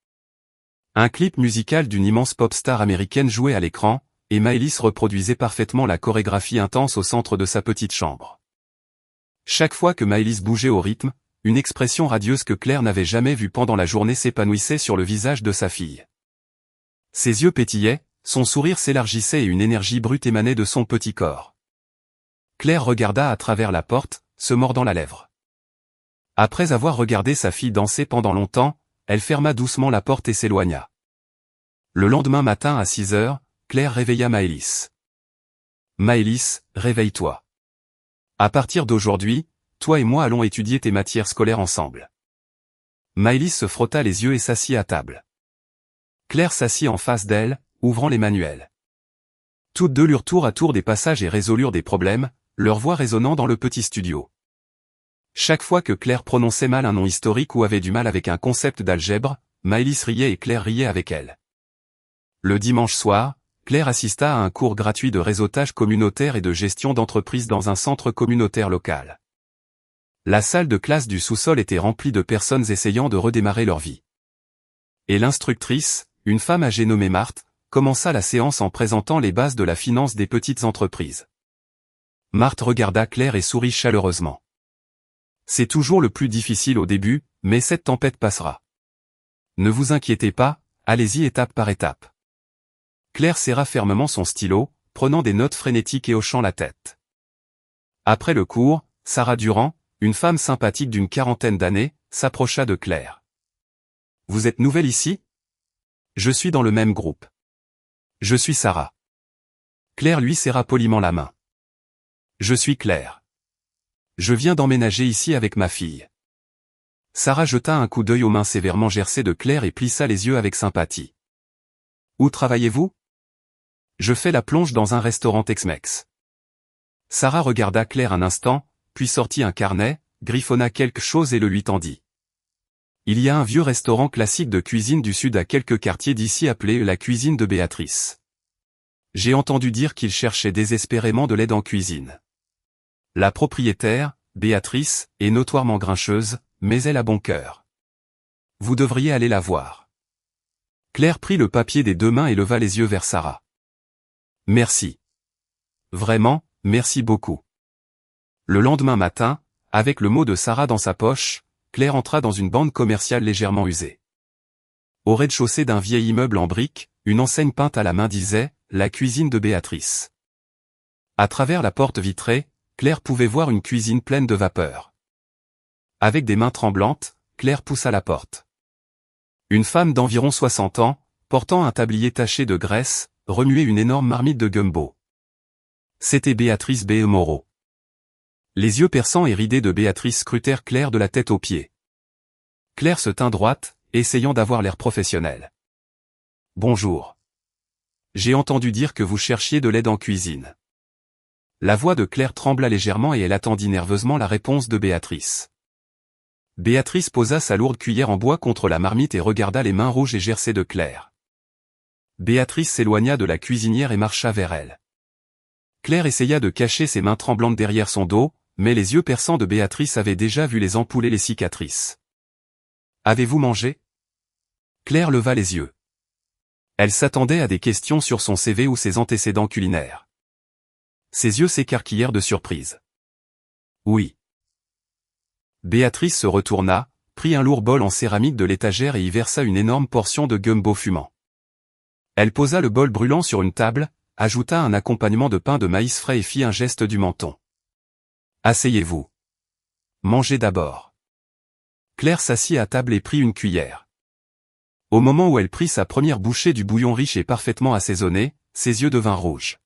Un clip musical d'une immense pop star américaine jouait à l'écran, et Maëlys reproduisait parfaitement la chorégraphie intense au centre de sa petite chambre. Chaque fois que Maëlys bougeait au rythme, une expression radieuse que Claire n'avait jamais vue pendant la journée s'épanouissait sur le visage de sa fille. Ses yeux pétillaient, son sourire s'élargissait et une énergie brute émanait de son petit corps. Claire regarda à travers la porte, se mordant la lèvre. Après avoir regardé sa fille danser pendant longtemps, elle ferma doucement la porte et s'éloigna. Le lendemain matin à 6 heures, Claire réveilla Maëlys. « Maëlys, réveille-toi. À partir d'aujourd'hui, toi et moi allons étudier tes matières scolaires ensemble. » Maëlys se frotta les yeux et s'assit à table. Claire s'assit en face d'elle, ouvrant les manuels. Toutes deux lurent tour à tour des passages et résolurent des problèmes, leur voix résonnant dans le petit studio. Chaque fois que Claire prononçait mal un nom historique ou avait du mal avec un concept d'algèbre, Maëlys riait et Claire riait avec elle. Le dimanche soir, Claire assista à un cours gratuit de réseautage communautaire et de gestion d'entreprise dans un centre communautaire local. La salle de classe du sous-sol était remplie de personnes essayant de redémarrer leur vie. Et l'instructrice, une femme âgée nommée Marthe, commença la séance en présentant les bases de la finance des petites entreprises. Marthe regarda Claire et sourit chaleureusement. C'est toujours le plus difficile au début, mais cette tempête passera. Ne vous inquiétez pas, allez-y étape par étape. Claire serra fermement son stylo, prenant des notes frénétiques et hochant la tête. Après le cours, Sarah Durand, une femme sympathique d'une quarantaine d'années, s'approcha de Claire. « Vous êtes nouvelle ici ? Je suis dans le même groupe. Je suis Sarah. » Claire lui serra poliment la main. « Je suis Claire. Je viens d'emménager ici avec ma fille. » Sarah jeta un coup d'œil aux mains sévèrement gercées de Claire et plissa les yeux avec sympathie. « Où travaillez-vous ? » Je fais la plonge dans un restaurant Tex-Mex. Sarah regarda Claire un instant, puis sortit un carnet, griffonna quelque chose et le lui tendit. Il y a un vieux restaurant classique de cuisine du sud à quelques quartiers d'ici appelé la cuisine de Béatrice. J'ai entendu dire qu'il cherchait désespérément de l'aide en cuisine. La propriétaire, Béatrice, est notoirement grincheuse, mais elle a bon cœur. Vous devriez aller la voir. Claire prit le papier des deux mains et leva les yeux vers Sarah. Merci. Vraiment, merci beaucoup. Le lendemain matin, avec le mot de Sarah dans sa poche, Claire entra dans une bande commerciale légèrement usée. Au rez-de-chaussée d'un vieil immeuble en briques, une enseigne peinte à la main disait « La cuisine de Béatrice ». À travers la porte vitrée, Claire pouvait voir une cuisine pleine de vapeur. Avec des mains tremblantes, Claire poussa la porte. Une femme d'environ 60 ans, portant un tablier taché de graisse, remuait une énorme marmite de gumbo. C'était Béatrice B. Moreau. Les yeux perçants et ridés de Béatrice scrutèrent Claire de la tête aux pieds. Claire se tint droite, essayant d'avoir l'air professionnel. « Bonjour. J'ai entendu dire que vous cherchiez de l'aide en cuisine. » La voix de Claire trembla légèrement et elle attendit nerveusement la réponse de Béatrice. Béatrice posa sa lourde cuillère en bois contre la marmite et regarda les mains rouges et gercées de Claire. Béatrice s'éloigna de la cuisinière et marcha vers elle. Claire essaya de cacher ses mains tremblantes derrière son dos, mais les yeux perçants de Béatrice avaient déjà vu les ampoules et les cicatrices. « Avez-vous mangé ?» Claire leva les yeux. Elle s'attendait à des questions sur son CV ou ses antécédents culinaires. Ses yeux s'écarquillèrent de surprise. « Oui. » Béatrice se retourna, prit un lourd bol en céramique de l'étagère et y versa une énorme portion de gumbo fumant. Elle posa le bol brûlant sur une table, ajouta un accompagnement de pain de maïs frais et fit un geste du menton. « Asseyez-vous. Mangez d'abord. » Claire s'assit à table et prit une cuillère. Au moment où elle prit sa première bouchée du bouillon riche et parfaitement assaisonné, ses yeux devinrent rouges.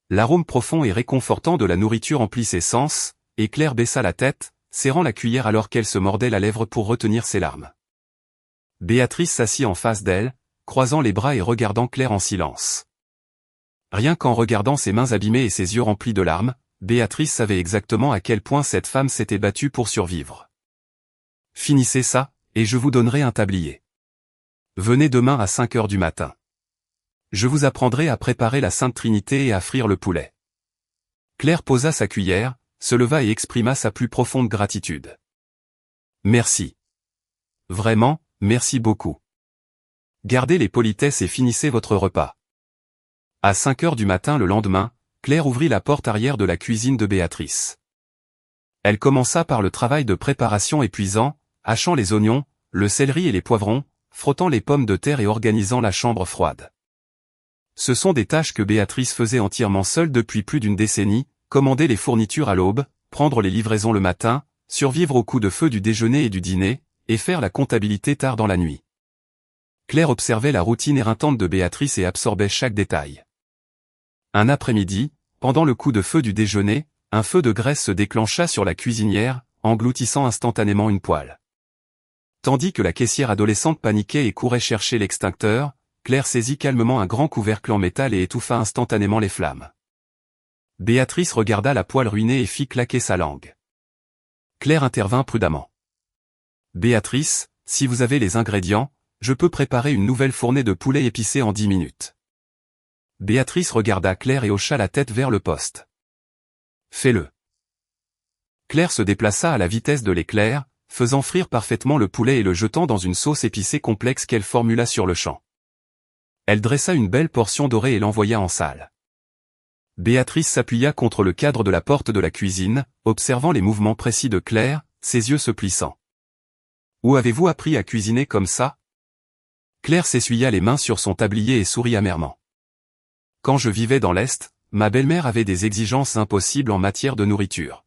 L'arôme profond et réconfortant de la nourriture emplit ses sens, et Claire baissa la tête, serrant la cuillère alors qu'elle se mordait la lèvre pour retenir ses larmes. Béatrice s'assit en face d'elle, croisant les bras et regardant Claire en silence. Rien qu'en regardant ses mains abîmées et ses yeux remplis de larmes, Béatrice savait exactement à quel point cette femme s'était battue pour survivre. « Finissez ça, et je vous donnerai un tablier. Venez demain à 5 heures du matin. Je vous apprendrai à préparer la Sainte Trinité et à frire le poulet. » Claire posa sa cuillère, se leva et exprima sa plus profonde gratitude. « Merci. Vraiment, merci beaucoup. Gardez les politesses et finissez votre repas. » À 5 heures du matin le lendemain, Claire ouvrit la porte arrière de la cuisine de Béatrice. Elle commença par le travail de préparation épuisant, hachant les oignons, le céleri et les poivrons, frottant les pommes de terre et organisant la chambre froide. Ce sont des tâches que Béatrice faisait entièrement seule depuis plus d'une décennie, commander les fournitures à l'aube, prendre les livraisons le matin, survivre aux coups de feu du déjeuner et du dîner, et faire la comptabilité tard dans la nuit. Claire observait la routine éreintante de Béatrice et absorbait chaque détail. Un après-midi, pendant le coup de feu du déjeuner, un feu de graisse se déclencha sur la cuisinière, engloutissant instantanément une poêle. Tandis que la caissière adolescente paniquait et courait chercher l'extincteur, Claire saisit calmement un grand couvercle en métal et étouffa instantanément les flammes. Béatrice regarda la poêle ruinée et fit claquer sa langue. Claire intervint prudemment. « Béatrice, si vous avez les ingrédients, je peux préparer une nouvelle fournée de poulet épicé en 10 minutes. » Béatrice regarda Claire et hocha la tête vers le poste. « Fais-le. » Claire se déplaça à la vitesse de l'éclair, faisant frire parfaitement le poulet et le jetant dans une sauce épicée complexe qu'elle formula sur le champ. Elle dressa une belle portion dorée et l'envoya en salle. Béatrice s'appuya contre le cadre de la porte de la cuisine, observant les mouvements précis de Claire, ses yeux se plissant. « Où avez-vous appris à cuisiner comme ça ?» Claire s'essuya les mains sur son tablier et sourit amèrement. « Quand je vivais dans l'Est, ma belle-mère avait des exigences impossibles en matière de nourriture.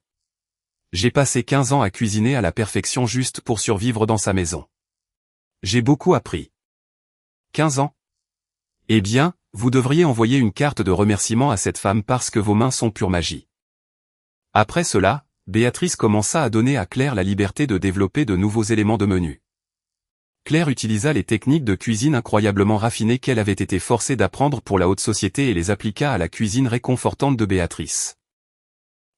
J'ai passé 15 ans à cuisiner à la perfection juste pour survivre dans sa maison. J'ai beaucoup appris. 15 ans ? Eh bien, vous devriez envoyer une carte de remerciement à cette femme parce que vos mains sont pure magie. » Après cela, Béatrice commença à donner à Claire la liberté de développer de nouveaux éléments de menu. Claire utilisa les techniques de cuisine incroyablement raffinées qu'elle avait été forcée d'apprendre pour la haute société et les appliqua à la cuisine réconfortante de Béatrice.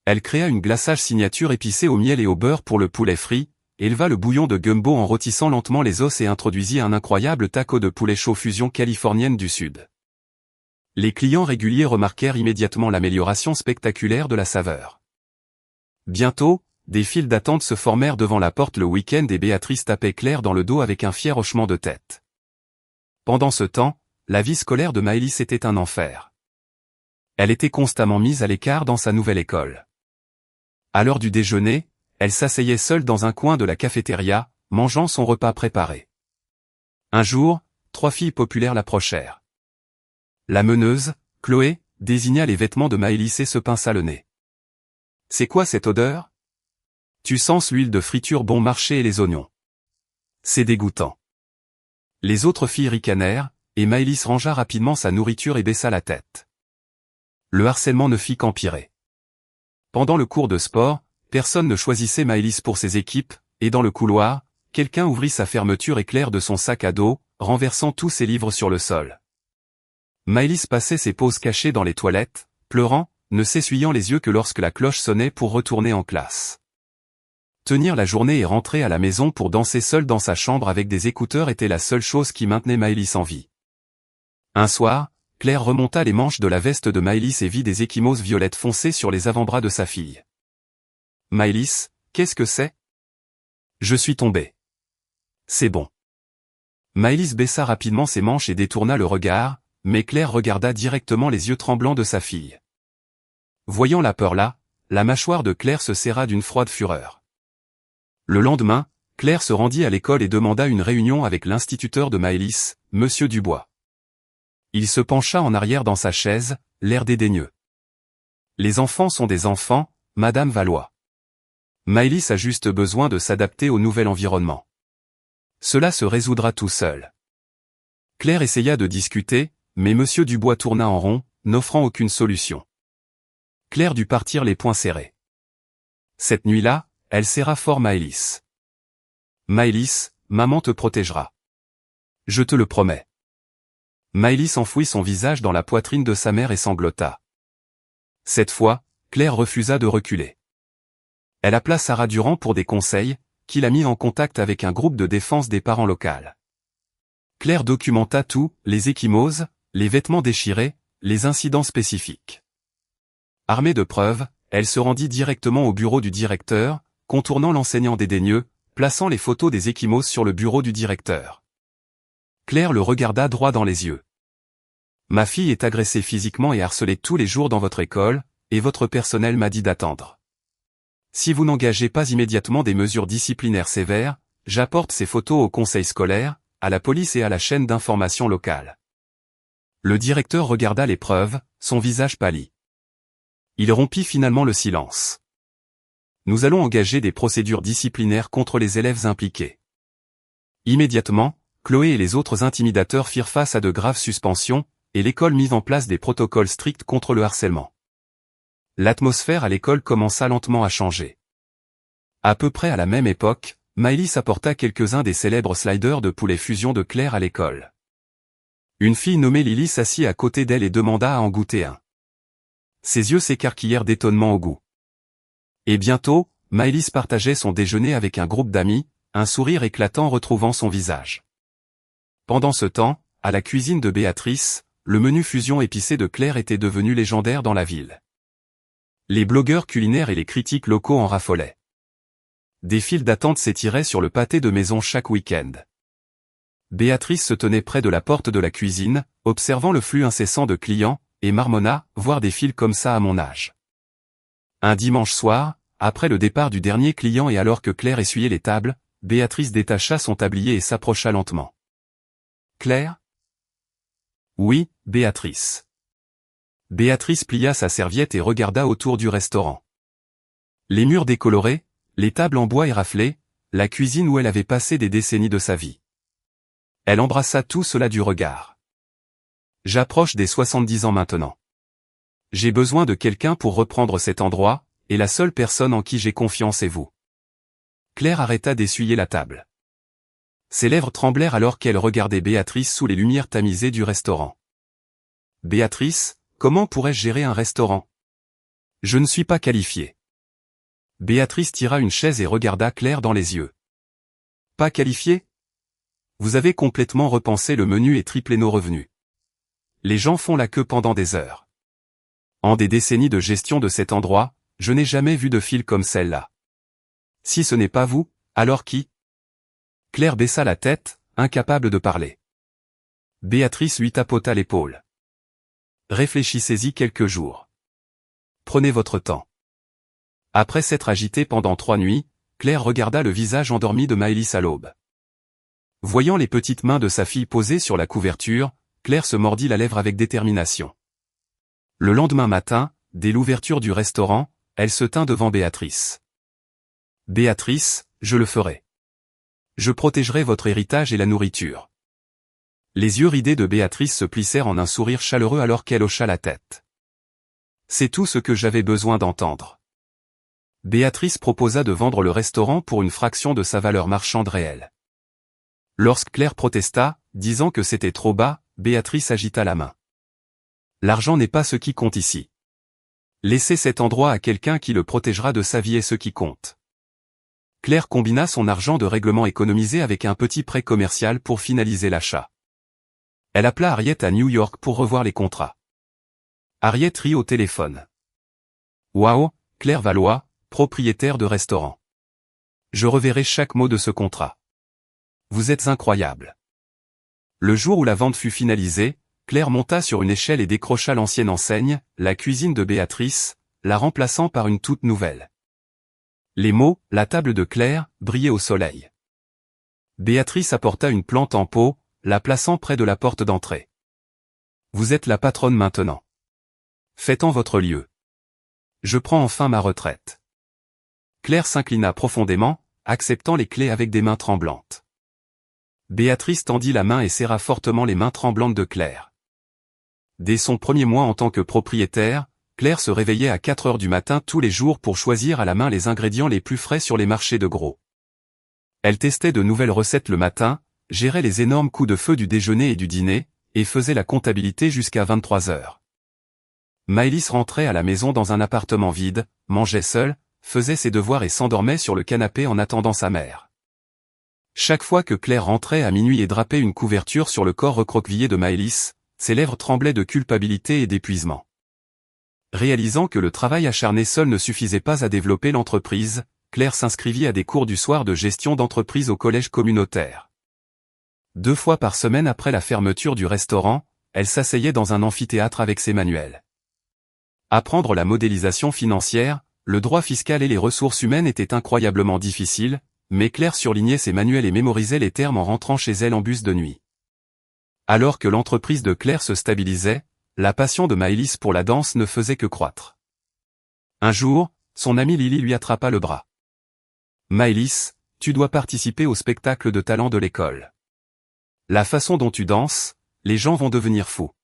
Elle créa une glaçage signature épicée au miel et au beurre pour le poulet frit, éleva le bouillon de gumbo en rôtissant lentement les os et introduisit un incroyable taco de poulet chaud fusion californienne du Sud. Les clients réguliers remarquèrent immédiatement l'amélioration spectaculaire de la saveur. Bientôt, des files d'attente se formèrent devant la porte le week-end et Béatrice tapait Claire dans le dos avec un fier hochement de tête. Pendant ce temps, la vie scolaire de Maëlys était un enfer. Elle était constamment mise à l'écart dans sa nouvelle école. À l'heure du déjeuner, elle s'asseyait seule dans un coin de la cafétéria, mangeant son repas préparé. Un jour, 3 filles populaires l'approchèrent. La meneuse, Chloé, désigna les vêtements de Maëlys et se pinça le nez. « C'est quoi cette odeur ? Tu sens l'huile de friture bon marché et les oignons. C'est dégoûtant. » Les autres filles ricanèrent, et Maëlys rangea rapidement sa nourriture et baissa la tête. Le harcèlement ne fit qu'empirer. Pendant le cours de sport, personne ne choisissait Maëlys pour ses équipes, et dans le couloir, quelqu'un ouvrit sa fermeture éclair de son sac à dos, renversant tous ses livres sur le sol. Maëlys passait ses pauses cachées dans les toilettes, pleurant, ne s'essuyant les yeux que lorsque la cloche sonnait pour retourner en classe. Tenir la journée et rentrer à la maison pour danser seule dans sa chambre avec des écouteurs était la seule chose qui maintenait Maëlys en vie. Un soir, Claire remonta les manches de la veste de Maëlys et vit des ecchymoses violettes foncées sur les avant-bras de sa fille. « Maëlys, qu'est-ce que c'est ? » ?»« Je suis tombée. »« C'est bon. » Maëlys baissa rapidement ses manches et détourna le regard, mais Claire regarda directement les yeux tremblants de sa fille. Voyant la peur là, la mâchoire de Claire se serra d'une froide fureur. Le lendemain, Claire se rendit à l'école et demanda une réunion avec l'instituteur de Maëlys, Monsieur Dubois. Il se pencha en arrière dans sa chaise, l'air dédaigneux. « Les enfants sont des enfants, Madame Valois. Maëlys a juste besoin de s'adapter au nouvel environnement. Cela se résoudra tout seul. » Claire essaya de discuter, mais Monsieur Dubois tourna en rond, n'offrant aucune solution. Claire dut partir les poings serrés. Cette nuit-là, elle serra fort Maëlys. « Maëlys, maman te protégera. Je te le promets. » Maëlys enfouit son visage dans la poitrine de sa mère et sanglota. Cette fois, Claire refusa de reculer. Elle appela Sarah Durand pour des conseils, qui la mit en contact avec un groupe de défense des parents local. Claire documenta tout, les ecchymoses, les vêtements déchirés, les incidents spécifiques. Armée de preuves, elle se rendit directement au bureau du directeur, contournant l'enseignant dédaigneux, plaçant les photos des ecchymoses sur le bureau du directeur. Claire le regarda droit dans les yeux. « Ma fille est agressée physiquement et harcelée tous les jours dans votre école, et votre personnel m'a dit d'attendre. Si vous n'engagez pas immédiatement des mesures disciplinaires sévères, j'apporte ces photos au conseil scolaire, à la police et à la chaîne d'information locale. » Le directeur regarda les preuves, son visage pâlit. Il rompit finalement le silence. « Nous allons engager des procédures disciplinaires contre les élèves impliqués. » Immédiatement, Chloé et les autres intimidateurs firent face à de graves suspensions, et l'école mit en place des protocoles stricts contre le harcèlement. L'atmosphère à l'école commença lentement à changer. À peu près à la même époque, Maëlys apporta quelques-uns des célèbres sliders de poulet fusion de Claire à l'école. Une fille nommée Lily s'assit à côté d'elle et demanda à en goûter un. Ses yeux s'écarquillèrent d'étonnement au goût. Et bientôt, Maëlys partageait son déjeuner avec un groupe d'amis, un sourire éclatant retrouvant son visage. Pendant ce temps, à la cuisine de Béatrice, le menu fusion épicé de Claire était devenu légendaire dans la ville. Les blogueurs culinaires et les critiques locaux en raffolaient. Des files d'attente s'étiraient sur le pâté de maison chaque week-end. Béatrice se tenait près de la porte de la cuisine, observant le flux incessant de clients, et marmonna, voir des files comme ça à mon âge. Un dimanche soir, après le départ du dernier client et alors que Claire essuyait les tables, Béatrice détacha son tablier et s'approcha lentement. Claire ? Oui, Béatrice. Béatrice plia sa serviette et regarda autour du restaurant. Les murs décolorés, les tables en bois éraflées, la cuisine où elle avait passé des décennies de sa vie. Elle embrassa tout cela du regard. J'approche des 70 ans maintenant. J'ai besoin de quelqu'un pour reprendre cet endroit, et la seule personne en qui j'ai confiance est vous. Claire arrêta d'essuyer la table. Ses lèvres tremblèrent alors qu'elle regardait Béatrice sous les lumières tamisées du restaurant. Béatrice, comment pourrais-je gérer un restaurant ? Je ne suis pas qualifiée. Béatrice tira une chaise et regarda Claire dans les yeux. Pas qualifiée ? Vous avez complètement repensé le menu et triplé nos revenus. Les gens font la queue pendant des heures. En des décennies de gestion de cet endroit, je n'ai jamais vu de file comme celle-là. Si ce n'est pas vous, alors qui ? Claire baissa la tête, incapable de parler. Béatrice lui tapota l'épaule. Réfléchissez-y quelques jours. Prenez votre temps. Après s'être agitée pendant 3 nuits, Claire regarda le visage endormi de Maëlys à l'aube. Voyant les petites mains de sa fille posées sur la couverture, Claire se mordit la lèvre avec détermination. Le lendemain matin, dès l'ouverture du restaurant, elle se tint devant Béatrice. « Béatrice, je le ferai. Je protégerai votre héritage et la nourriture. » Les yeux ridés de Béatrice se plissèrent en un sourire chaleureux alors qu'elle hocha la tête. « C'est tout ce que j'avais besoin d'entendre. » Béatrice proposa de vendre le restaurant pour une fraction de sa valeur marchande réelle. Lorsque Claire protesta, disant que c'était trop bas, Béatrice agita la main. « L'argent n'est pas ce qui compte ici. Laissez cet endroit à quelqu'un qui le protégera de sa vie et ce qui compte. » Claire combina son argent de règlement économisé avec un petit prêt commercial pour finaliser l'achat. Elle appela Harriet à New York pour revoir les contrats. Harriet rit au téléphone. « Waouh, Claire Valois, propriétaire de restaurant. Je reverrai chaque mot de ce contrat. Vous êtes incroyable. » Le jour où la vente fut finalisée, Claire monta sur une échelle et décrocha l'ancienne enseigne, la cuisine de Béatrice, la remplaçant par une toute nouvelle. Les mots « la table de Claire » brillaient au soleil. Béatrice apporta une plante en pot, la plaçant près de la porte d'entrée. « Vous êtes la patronne maintenant. Faites-en votre lieu. Je prends enfin ma retraite. » Claire s'inclina profondément, acceptant les clés avec des mains tremblantes. Béatrice tendit la main et serra fortement les mains tremblantes de Claire. Dès son premier mois en tant que propriétaire, Claire se réveillait à 4 heures du matin tous les jours pour choisir à la main les ingrédients les plus frais sur les marchés de gros. Elle testait de nouvelles recettes le matin, gérait les énormes coups de feu du déjeuner et du dîner, et faisait la comptabilité jusqu'à 23 heures. Maëlys rentrait à la maison dans un appartement vide, mangeait seule, faisait ses devoirs et s'endormait sur le canapé en attendant sa mère. Chaque fois que Claire rentrait à minuit et drapait une couverture sur le corps recroquevillé de Maëlys, ses lèvres tremblaient de culpabilité et d'épuisement. Réalisant que le travail acharné seul ne suffisait pas à développer l'entreprise, Claire s'inscrivit à des cours du soir de gestion d'entreprise au collège communautaire. 2 fois par semaine après la fermeture du restaurant, elle s'asseyait dans un amphithéâtre avec ses manuels. Apprendre la modélisation financière, le droit fiscal et les ressources humaines étaient incroyablement difficiles, mais Claire surlignait ses manuels et mémorisait les termes en rentrant chez elle en bus de nuit. Alors que l'entreprise de Claire se stabilisait, la passion de Maëlys pour la danse ne faisait que croître. Un jour, son amie Lily lui attrapa le bras. « Maëlys, tu dois participer au spectacle de talent de l'école. La façon dont tu danses, les gens vont devenir fous. »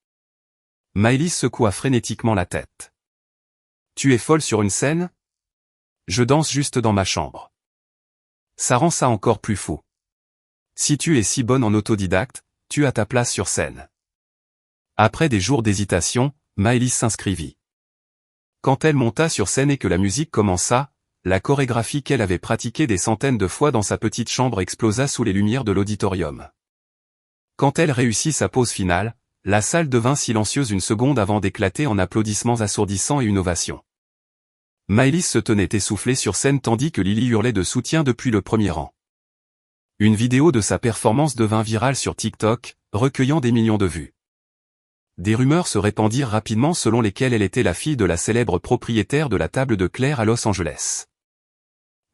Maëlys secoua frénétiquement la tête. « Tu es folle sur une scène ? Je danse juste dans ma chambre. Ça rend ça encore plus fou. Si tu es si bonne en autodidacte, tu as ta place sur scène. » Après des jours d'hésitation, Maëlys s'inscrivit. Quand elle monta sur scène et que la musique commença, la chorégraphie qu'elle avait pratiquée des centaines de fois dans sa petite chambre explosa sous les lumières de l'auditorium. Quand elle réussit sa pose finale, la salle devint silencieuse une seconde avant d'éclater en applaudissements assourdissants et une ovation. Maëlys se tenait essoufflée sur scène tandis que Lily hurlait de soutien depuis le premier rang. Une vidéo de sa performance devint virale sur TikTok, recueillant des millions de vues. Des rumeurs se répandirent rapidement selon lesquelles elle était la fille de la célèbre propriétaire de la table de Claire à Los Angeles.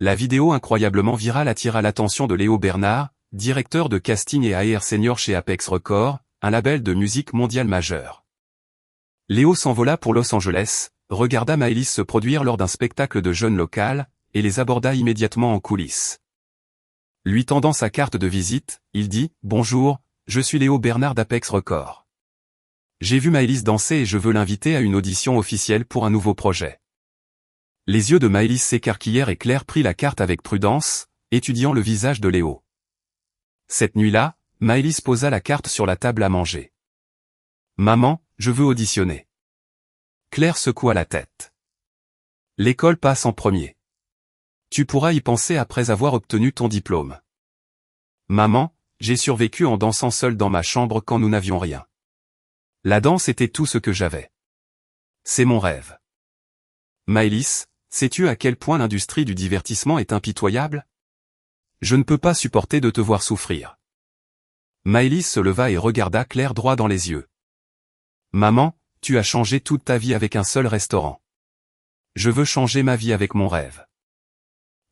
La vidéo incroyablement virale attira l'attention de Léo Bernard, directeur de casting et AR senior chez Apex Records, un label de musique mondiale majeur. Léo s'envola pour Los Angeles, regarda Maëlys se produire lors d'un spectacle de jeunes local, et les aborda immédiatement en coulisses. Lui tendant sa carte de visite, il dit « Bonjour, je suis Léo Bernard d'Apex Records. J'ai vu Maëlys danser et je veux l'inviter à une audition officielle pour un nouveau projet. » Les yeux de Maëlys s'écarquillèrent et Claire prit la carte avec prudence, étudiant le visage de Léo. Cette nuit-là, Maëlys posa la carte sur la table à manger. « Maman, je veux auditionner. » Claire secoua la tête. « L'école passe en premier. Tu pourras y penser après avoir obtenu ton diplôme. » « Maman, j'ai survécu en dansant seule dans ma chambre quand nous n'avions rien. La danse était tout ce que j'avais. C'est mon rêve. » « Maëlys, sais-tu à quel point l'industrie du divertissement est impitoyable ? Je ne peux pas supporter de te voir souffrir. » Maëlys se leva et regarda Claire droit dans les yeux. « Maman, tu as changé toute ta vie avec un seul restaurant. Je veux changer ma vie avec mon rêve.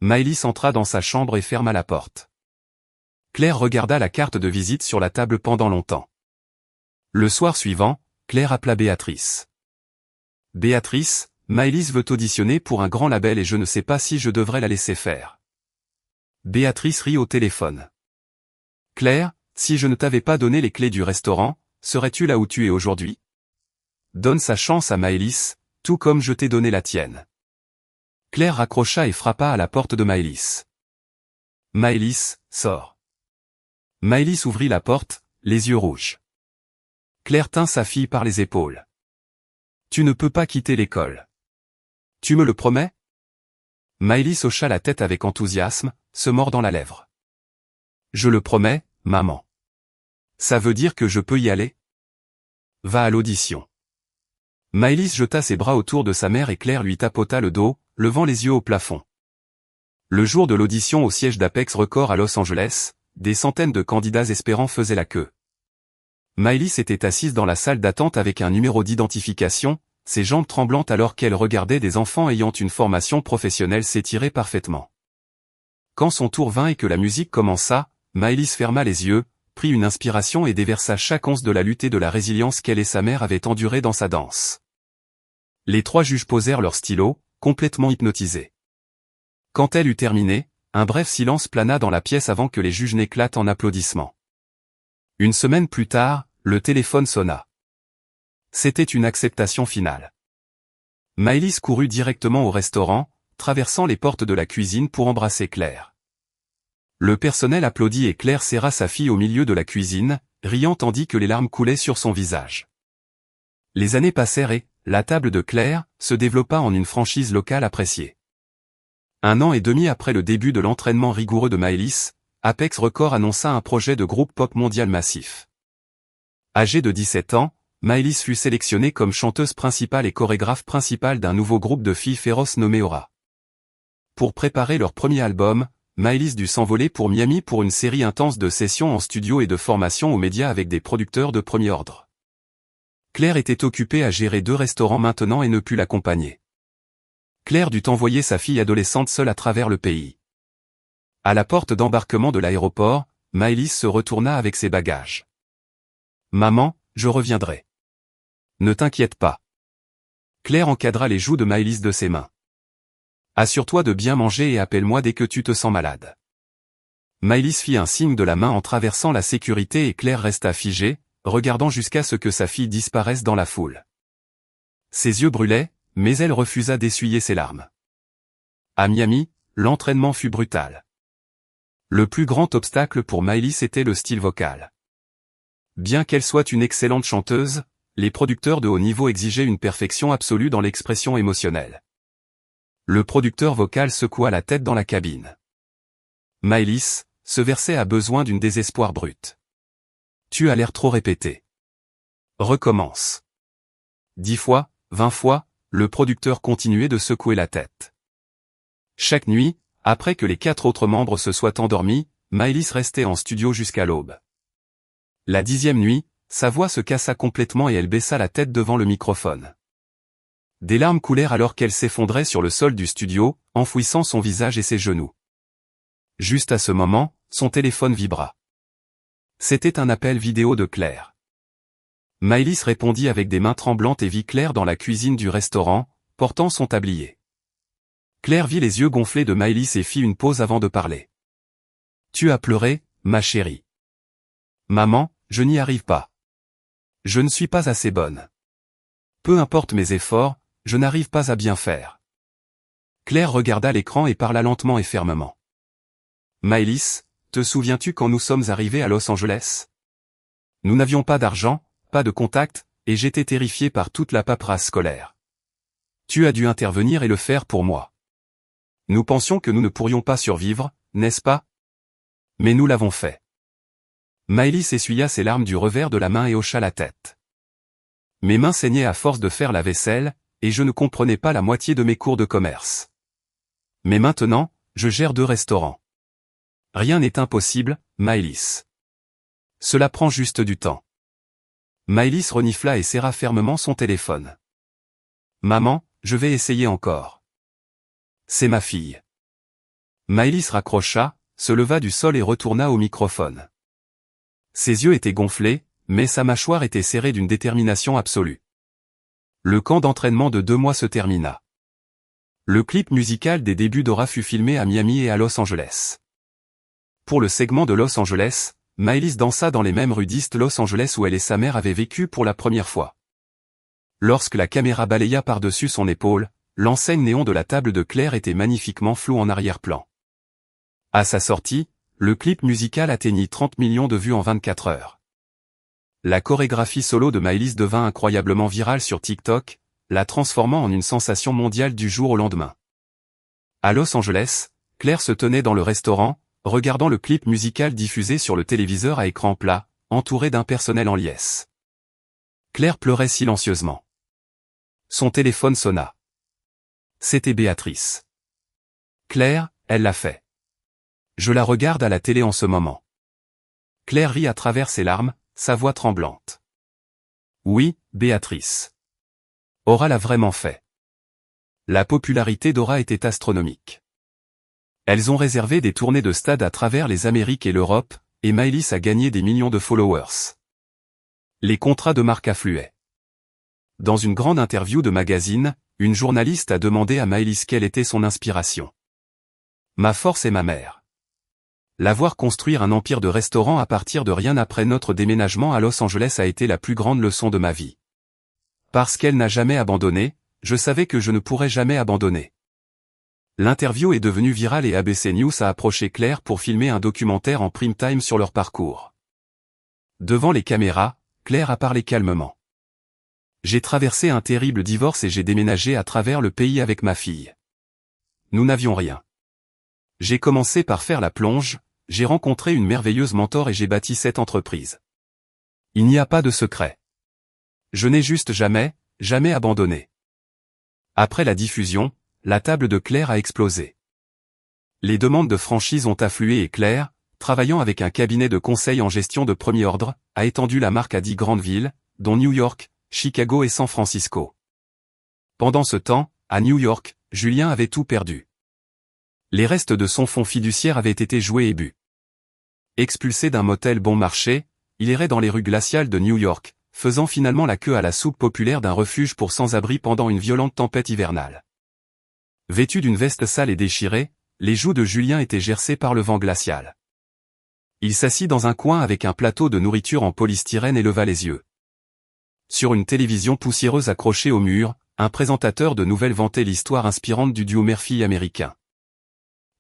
Maëlys entra dans sa chambre et ferma la porte. Claire regarda la carte de visite sur la table pendant longtemps. Le soir suivant, Claire appela Béatrice. Béatrice, Maëlys veut auditionner pour un grand label et je ne sais pas si je devrais la laisser faire. Béatrice rit au téléphone. Claire, si je ne t'avais pas donné les clés du restaurant, serais-tu là où tu es aujourd'hui? Donne sa chance à Maëlys, tout comme je t'ai donné la tienne. Claire raccrocha et frappa à la porte de Maëlys. Maëlys, sors. Maëlys ouvrit la porte, les yeux rouges. Claire tint sa fille par les épaules. Tu ne peux pas quitter l'école. Tu me le promets? Maëlys hocha la tête avec enthousiasme, se mordant la lèvre. Je le promets, maman. Ça veut dire que je peux y aller? Va à l'audition. Maëlys jeta ses bras autour de sa mère et Claire lui tapota le dos, levant les yeux au plafond. Le jour de l'audition au siège d'Apex Records à Los Angeles, des centaines de candidats espérants faisaient la queue. Maëlys était assise dans la salle d'attente avec un numéro d'identification, ses jambes tremblantes alors qu'elle regardait des enfants ayant une formation professionnelle s'étirer parfaitement. Quand son tour vint et que la musique commença, Maëlys ferma les yeux, prit une inspiration et déversa chaque once de la lutte et de la résilience qu'elle et sa mère avaient endurée dans sa danse. Les trois juges posèrent leurs stylos, complètement hypnotisés. Quand elle eut terminé, un bref silence plana dans la pièce avant que les juges n'éclatent en applaudissements. Une semaine plus tard, le téléphone sonna. C'était une acceptation finale. Maëlys courut directement au restaurant, traversant les portes de la cuisine pour embrasser Claire. Le personnel applaudit et Claire serra sa fille au milieu de la cuisine, riant tandis que les larmes coulaient sur son visage. Les années passèrent et, la table de Claire, se développa en une franchise locale appréciée. 1 an et demi après le début de l'entraînement rigoureux de Maëlys, Apex Records annonça un projet de groupe pop mondial massif. Âgée de 17 ans, Maëlys fut sélectionnée comme chanteuse principale et chorégraphe principale d'un nouveau groupe de filles féroces nommé Aura. Pour préparer leur premier album, Maëlys dut s'envoler pour Miami pour une série intense de sessions en studio et de formation aux médias avec des producteurs de premier ordre. Claire était occupée à gérer 2 restaurants maintenant et ne put l'accompagner. Claire dut envoyer sa fille adolescente seule à travers le pays. À la porte d'embarquement de l'aéroport, Maëlys se retourna avec ses bagages. « Maman, je reviendrai. Ne t'inquiète pas. » Claire encadra les joues de Maëlys de ses mains. « Assure-toi de bien manger et appelle-moi dès que tu te sens malade. » Maëlys fit un signe de la main en traversant la sécurité et Claire resta figée, regardant jusqu'à ce que sa fille disparaisse dans la foule. Ses yeux brûlaient, mais elle refusa d'essuyer ses larmes. À Miami, l'entraînement fut brutal. Le plus grand obstacle pour Maëlys était le style vocal. Bien qu'elle soit une excellente chanteuse, les producteurs de haut niveau exigeaient une perfection absolue dans l'expression émotionnelle. Le producteur vocal secoua la tête dans la cabine. Maëlys, ce verset a besoin d'une désespoir brute. Tu as l'air trop répété. Recommence. 10 fois, 20 fois, le producteur continuait de secouer la tête. Chaque nuit, après que les 4 autres membres se soient endormis, Maëlys restait en studio jusqu'à l'aube. La 10e nuit, sa voix se cassa complètement et elle baissa la tête devant le microphone. Des larmes coulèrent alors qu'elle s'effondrait sur le sol du studio, enfouissant son visage et ses genoux. Juste à ce moment, son téléphone vibra. C'était un appel vidéo de Claire. Maëlys répondit avec des mains tremblantes et vit Claire dans la cuisine du restaurant, portant son tablier. Claire vit les yeux gonflés de Maëlys et fit une pause avant de parler. « Tu as pleuré, ma chérie. »« Maman, je n'y arrive pas. Je ne suis pas assez bonne. Peu importe mes efforts, je n'arrive pas à bien faire. » Claire regarda l'écran et parla lentement et fermement. « Maëlys, te souviens-tu quand nous sommes arrivés à Los Angeles? Nous n'avions pas d'argent, pas de contact, et j'étais terrifié par toute la paperasse scolaire. Tu as dû intervenir et le faire pour moi. Nous pensions que nous ne pourrions pas survivre, n'est-ce pas? Mais nous l'avons fait. » Maëlys essuya ses larmes du revers de la main et hocha la tête. « Mes mains saignaient à force de faire la vaisselle, et je ne comprenais pas la moitié de mes cours de commerce. Mais maintenant, je gère 2 restaurants. Rien n'est impossible, Maëlys. Cela prend juste du temps. » Maëlys renifla et serra fermement son téléphone. « Maman, je vais essayer encore. C'est ma fille. Maëlys raccrocha, se leva du sol et retourna au microphone. Ses yeux étaient gonflés, mais sa mâchoire était serrée d'une détermination absolue. Le camp d'entraînement de 2 mois se termina. Le clip musical des débuts d'Aura fut filmé à Miami et à Los Angeles. Pour le segment de Los Angeles, Maëlys dansa dans les mêmes rues d'East Los Angeles où elle et sa mère avaient vécu pour la première fois. Lorsque la caméra balaya par-dessus son épaule, l'enseigne néon de la table de Claire était magnifiquement floue en arrière-plan. À sa sortie, le clip musical atteignit 30 millions de vues en 24 heures. La chorégraphie solo de Maëlys devint incroyablement virale sur TikTok, la transformant en une sensation mondiale du jour au lendemain. À Los Angeles, Claire se tenait dans le restaurant, regardant le clip musical diffusé sur le téléviseur à écran plat, entourée d'un personnel en liesse. Claire pleurait silencieusement. Son téléphone sonna. C'était Béatrice. Claire, elle l'a fait. Je la regarde à la télé en ce moment. Claire rit à travers ses larmes, sa voix tremblante. Oui, Béatrice. Aura l'a vraiment fait. La popularité d'Aura était astronomique. Elles ont réservé des tournées de stades à travers les Amériques et l'Europe, et Maëlys a gagné des millions de followers. Les contrats de marque affluaient. Dans une grande interview de magazine, une journaliste a demandé à Maëlys quelle était son inspiration. Ma force est ma mère. La voir construire un empire de restaurants à partir de rien après notre déménagement à Los Angeles a été la plus grande leçon de ma vie. Parce qu'elle n'a jamais abandonné, je savais que je ne pourrais jamais abandonner. L'interview est devenue virale et ABC News a approché Claire pour filmer un documentaire en prime time sur leur parcours. Devant les caméras, Claire a parlé calmement. J'ai traversé un terrible divorce et j'ai déménagé à travers le pays avec ma fille. Nous n'avions rien. J'ai commencé par faire la plonge, j'ai rencontré une merveilleuse mentor et j'ai bâti cette entreprise. Il n'y a pas de secret. Je n'ai juste jamais abandonné. Après la diffusion, la table de Claire a explosé. Les demandes de franchise ont afflué et Claire, travaillant avec un cabinet de conseil en gestion de premier ordre, a étendu la marque à 10 grandes villes, dont New York, Chicago et San Francisco. Pendant ce temps, à New York, Julien avait tout perdu. Les restes de son fonds fiduciaire avaient été joués et bu. Expulsé d'un motel bon marché, il errait dans les rues glaciales de New York, faisant finalement la queue à la soupe populaire d'un refuge pour sans-abri pendant une violente tempête hivernale. Vêtu d'une veste sale et déchirée, les joues de Julien étaient gercées par le vent glacial. Il s'assit dans un coin avec un plateau de nourriture en polystyrène et leva les yeux. Sur une télévision poussiéreuse accrochée au mur, un présentateur de nouvelles vantait l'histoire inspirante du duo mère-fille américain.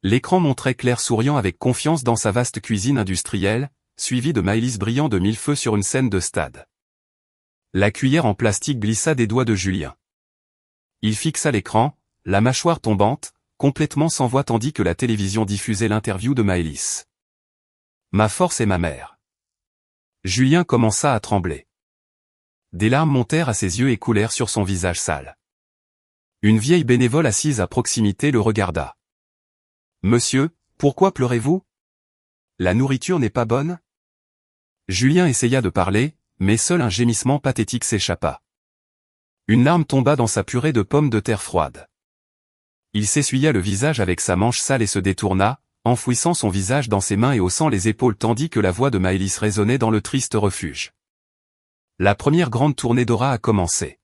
L'écran montrait Claire souriant avec confiance dans sa vaste cuisine industrielle, suivie de Maëlys brillant de mille feux sur une scène de stade. La cuillère en plastique glissa des doigts de Julien. Il fixa l'écran, la mâchoire tombante, complètement sans voix tandis que la télévision diffusait l'interview de Maëlys. Ma force est ma mère. Julien commença à trembler. Des larmes montèrent à ses yeux et coulèrent sur son visage sale. Une vieille bénévole assise à proximité le regarda. Monsieur, pourquoi pleurez-vous? La nourriture n'est pas bonne? Julien essaya de parler, mais seul un gémissement pathétique s'échappa. Une larme tomba dans sa purée de pommes de terre froide. Il s'essuya le visage avec sa manche sale et se détourna, enfouissant son visage dans ses mains et haussant les épaules tandis que la voix de Maëlys résonnait dans le triste refuge. La première grande tournée d'Aura a commencé.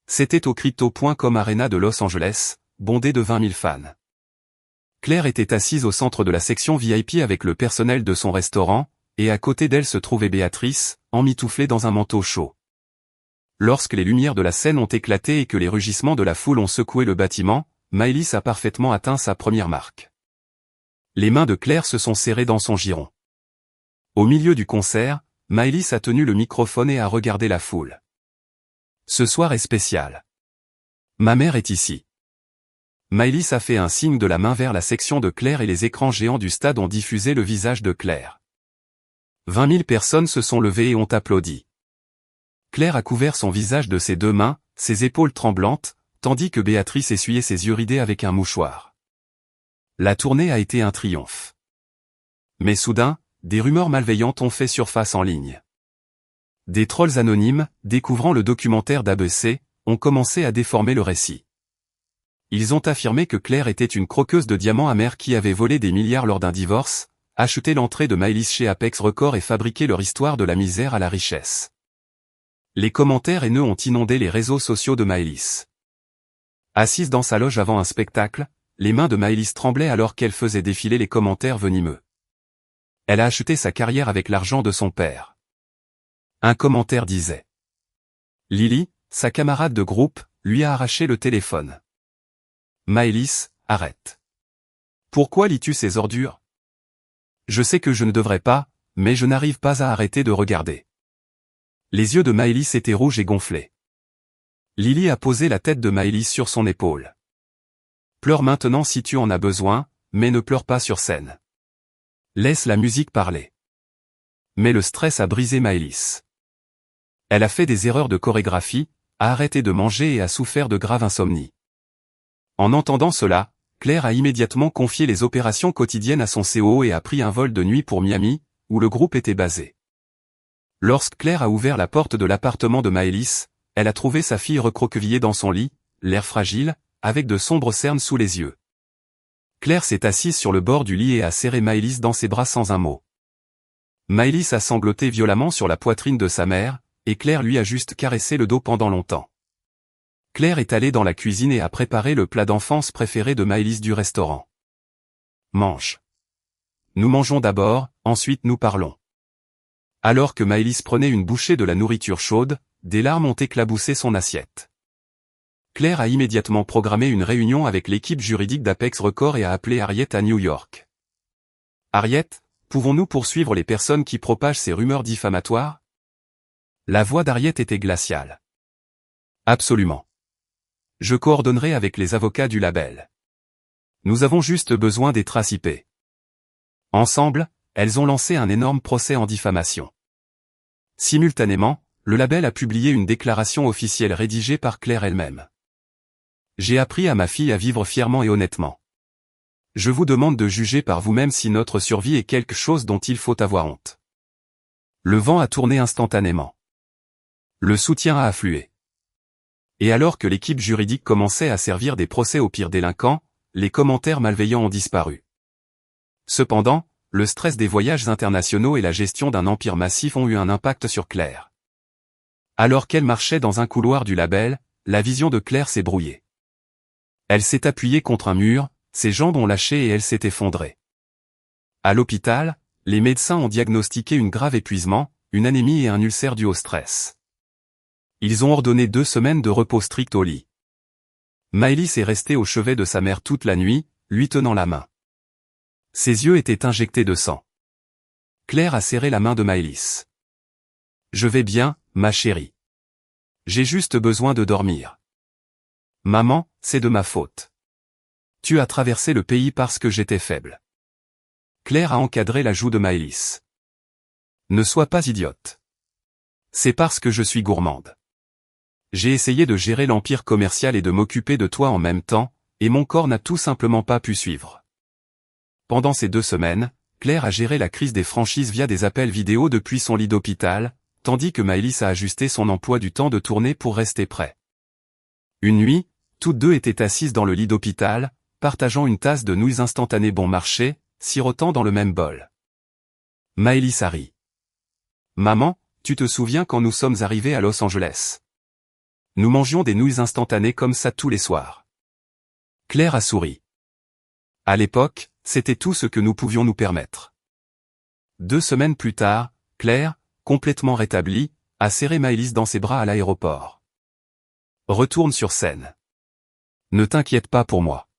C'était au Crypto.com Arena de Los Angeles, bondé de 20 000 fans. Claire était assise au centre de la section VIP avec le personnel de son restaurant, et à côté d'elle se trouvait Béatrice, emmitouflée dans un manteau chaud. Lorsque les lumières de la scène ont éclaté et que les rugissements de la foule ont secoué le bâtiment, Maëlys a parfaitement atteint sa première marque. Les mains de Claire se sont serrées dans son giron. Au milieu du concert, Maëlys a tenu le microphone et a regardé la foule. Ce soir est spécial. Ma mère est ici. Maëlys a fait un signe de la main vers la section de Claire et les écrans géants du stade ont diffusé le visage de Claire. 20 000 personnes se sont levées et ont applaudi. Claire a couvert son visage de ses deux mains, ses épaules tremblantes, tandis que Béatrice essuyait ses yeux ridés avec un mouchoir. La tournée a été un triomphe. Mais soudain, des rumeurs malveillantes ont fait surface en ligne. Des trolls anonymes, découvrant le documentaire d'ABC, ont commencé à déformer le récit. Ils ont affirmé que Claire était une croqueuse de diamants amers qui avait volé des milliards lors d'un divorce, acheté l'entrée de Maëlys chez Apex Records et fabriqué leur histoire de la misère à la richesse. Les commentaires haineux ont inondé les réseaux sociaux de Maëlys. Assise dans sa loge avant un spectacle, les mains de Maëlys tremblaient alors qu'elle faisait défiler les commentaires venimeux. Elle a acheté sa carrière avec l'argent de son père. Un commentaire disait: Lily, sa camarade de groupe, lui a arraché le téléphone. Maëlys, arrête. Pourquoi lis-tu ces ordures? Je sais que je ne devrais pas, mais je n'arrive pas à arrêter de regarder. Les yeux de Maëlys étaient rouges et gonflés. Lily a posé la tête de Maëlys sur son épaule. Pleure maintenant si tu en as besoin, mais ne pleure pas sur scène. Laisse la musique parler. Mais le stress a brisé Maëlys. Elle a fait des erreurs de chorégraphie, a arrêté de manger et a souffert de grave insomnie. En entendant cela, Claire a immédiatement confié les opérations quotidiennes à son COO et a pris un vol de nuit pour Miami, où le groupe était basé. Lorsque Claire a ouvert la porte de l'appartement de Maëlys, elle a trouvé sa fille recroquevillée dans son lit, l'air fragile, avec de sombres cernes sous les yeux. Claire s'est assise sur le bord du lit et a serré Maëlys dans ses bras sans un mot. Maëlys a sangloté violemment sur la poitrine de sa mère, et Claire lui a juste caressé le dos pendant longtemps. Claire est allée dans la cuisine et a préparé le plat d'enfance préféré de Maëlys du restaurant. Mange. Nous mangeons d'abord, ensuite nous parlons. Alors que Maëlys prenait une bouchée de la nourriture chaude, des larmes ont éclaboussé son assiette. Claire a immédiatement programmé une réunion avec l'équipe juridique d'Apex Records et a appelé Harriet à New York. Harriet, pouvons-nous poursuivre les personnes qui propagent ces rumeurs diffamatoires? La voix d'Harriet était glaciale. Absolument. Je coordonnerai avec les avocats du label. Nous avons juste besoin des traces IP. Ensemble, elles ont lancé un énorme procès en diffamation. Simultanément, le label a publié une déclaration officielle rédigée par Claire elle-même. J'ai appris à ma fille à vivre fièrement et honnêtement. Je vous demande de juger par vous-même si notre survie est quelque chose dont il faut avoir honte. Le vent a tourné instantanément. Le soutien a afflué. Et alors que l'équipe juridique commençait à servir des procès aux pires délinquants, les commentaires malveillants ont disparu. Cependant, le stress des voyages internationaux et la gestion d'un empire massif ont eu un impact sur Claire. Alors qu'elle marchait dans un couloir du label, la vision de Claire s'est brouillée. Elle s'est appuyée contre un mur, ses jambes ont lâché et elle s'est effondrée. À l'hôpital, les médecins ont diagnostiqué un grave épuisement, une anémie et un ulcère dû au stress. Ils ont ordonné 2 semaines de repos strict au lit. Maëlys est restée au chevet de sa mère toute la nuit, lui tenant la main. Ses yeux étaient injectés de sang. Claire a serré la main de Maëlys. Je vais bien, ma chérie. J'ai juste besoin de dormir. Maman, c'est de ma faute. Tu as traversé le pays parce que j'étais faible. Claire a encadré la joue de Maëlys. Ne sois pas idiote. C'est parce que je suis gourmande. J'ai essayé de gérer l'empire commercial et de m'occuper de toi en même temps, et mon corps n'a tout simplement pas pu suivre. Pendant ces 2 semaines, Claire a géré la crise des franchises via des appels vidéo depuis son lit d'hôpital, tandis que Maëlys a ajusté son emploi du temps de tournée pour rester prêt. Une nuit, toutes deux étaient assises dans le lit d'hôpital, partageant une tasse de nouilles instantanées bon marché, sirotant dans le même bol. Maëlys a ri. Maman, tu te souviens quand nous sommes arrivés à Los Angeles? Nous mangions des nouilles instantanées comme ça tous les soirs. Claire a souri. À l'époque, c'était tout ce que nous pouvions nous permettre. 2 semaines plus tard, Claire, complètement rétablie, a serré Maëlys dans ses bras à l'aéroport. Retourne sur scène. Ne t'inquiète pas pour moi.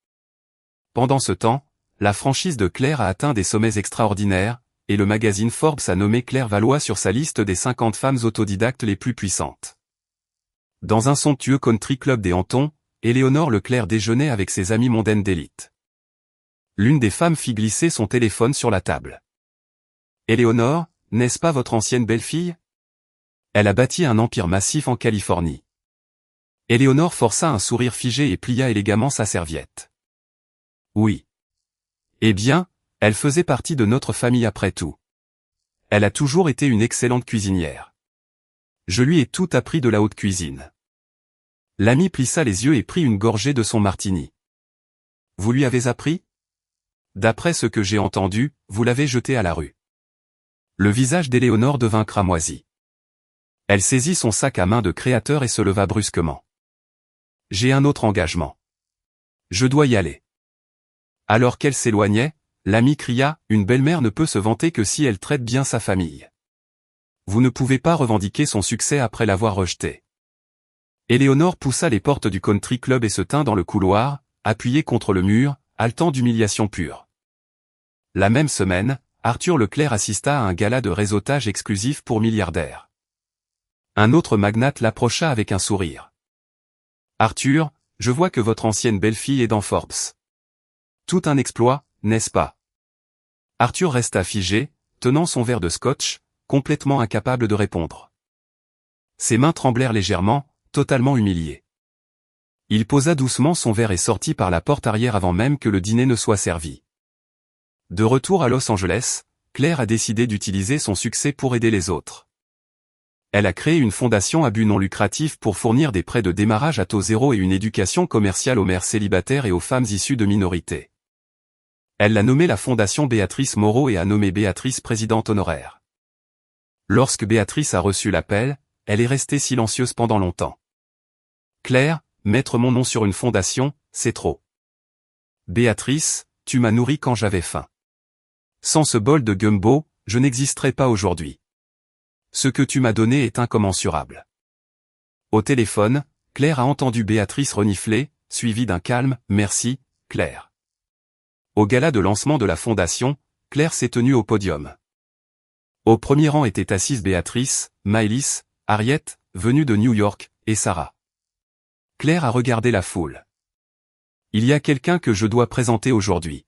Pendant ce temps, la franchise de Claire a atteint des sommets extraordinaires, et le magazine Forbes a nommé Claire Valois sur sa liste des 50 femmes autodidactes les plus puissantes. Dans un somptueux country club des Hamptons, Éléonore Leclerc déjeunait avec ses amies mondaines d'élite. L'une des femmes fit glisser son téléphone sur la table. Éléonore, n'est-ce pas votre ancienne belle-fille? Elle a bâti un empire massif en Californie. Éléonore força un sourire figé et plia élégamment sa serviette. Oui. Eh bien, elle faisait partie de notre famille après tout. Elle a toujours été une excellente cuisinière. Je lui ai tout appris de la haute cuisine. L'ami plissa les yeux et prit une gorgée de son martini. Vous lui avez appris? D'après ce que j'ai entendu, vous l'avez jeté à la rue. Le visage d'Éléonore devint cramoisi. Elle saisit son sac à main de créateur et se leva brusquement. J'ai un autre engagement. Je dois y aller. Alors qu'elle s'éloignait, l'ami cria, une belle-mère ne peut se vanter que si elle traite bien sa famille. Vous ne pouvez pas revendiquer son succès après l'avoir rejeté. Éléonore poussa les portes du country club et se tint dans le couloir, appuyée contre le mur, haletant d'humiliation pure. La même semaine, Arthur Leclerc assista à un gala de réseautage exclusif pour milliardaires. Un autre magnate l'approcha avec un sourire. Arthur, je vois que votre ancienne belle-fille est dans Forbes. Tout un exploit, n'est-ce pas? Arthur resta figé, tenant son verre de scotch, complètement incapable de répondre. Ses mains tremblèrent légèrement, totalement humilié. Il posa doucement son verre et sortit par la porte arrière avant même que le dîner ne soit servi. De retour à Los Angeles, Claire a décidé d'utiliser son succès pour aider les autres. Elle a créé une fondation à but non lucratif pour fournir des prêts de démarrage à taux zéro et une éducation commerciale aux mères célibataires et aux femmes issues de minorités. Elle l'a nommée la Fondation Béatrice Moreau et a nommé Béatrice présidente honoraire. Lorsque Béatrice a reçu l'appel, elle est restée silencieuse pendant longtemps. Claire, mettre mon nom sur une fondation, c'est trop. Béatrice, tu m'as nourri quand j'avais faim. Sans ce bol de gumbo, je n'existerais pas aujourd'hui. Ce que tu m'as donné est incommensurable. Au téléphone, Claire a entendu Béatrice renifler, suivi d'un calme « Merci, Claire ». Au gala de lancement de la fondation, Claire s'est tenue au podium. Au premier rang étaient assises Béatrice, Maëlys, Harriet, venue de New York, et Sarah. Claire a regardé la foule. Il y a quelqu'un que je dois présenter aujourd'hui.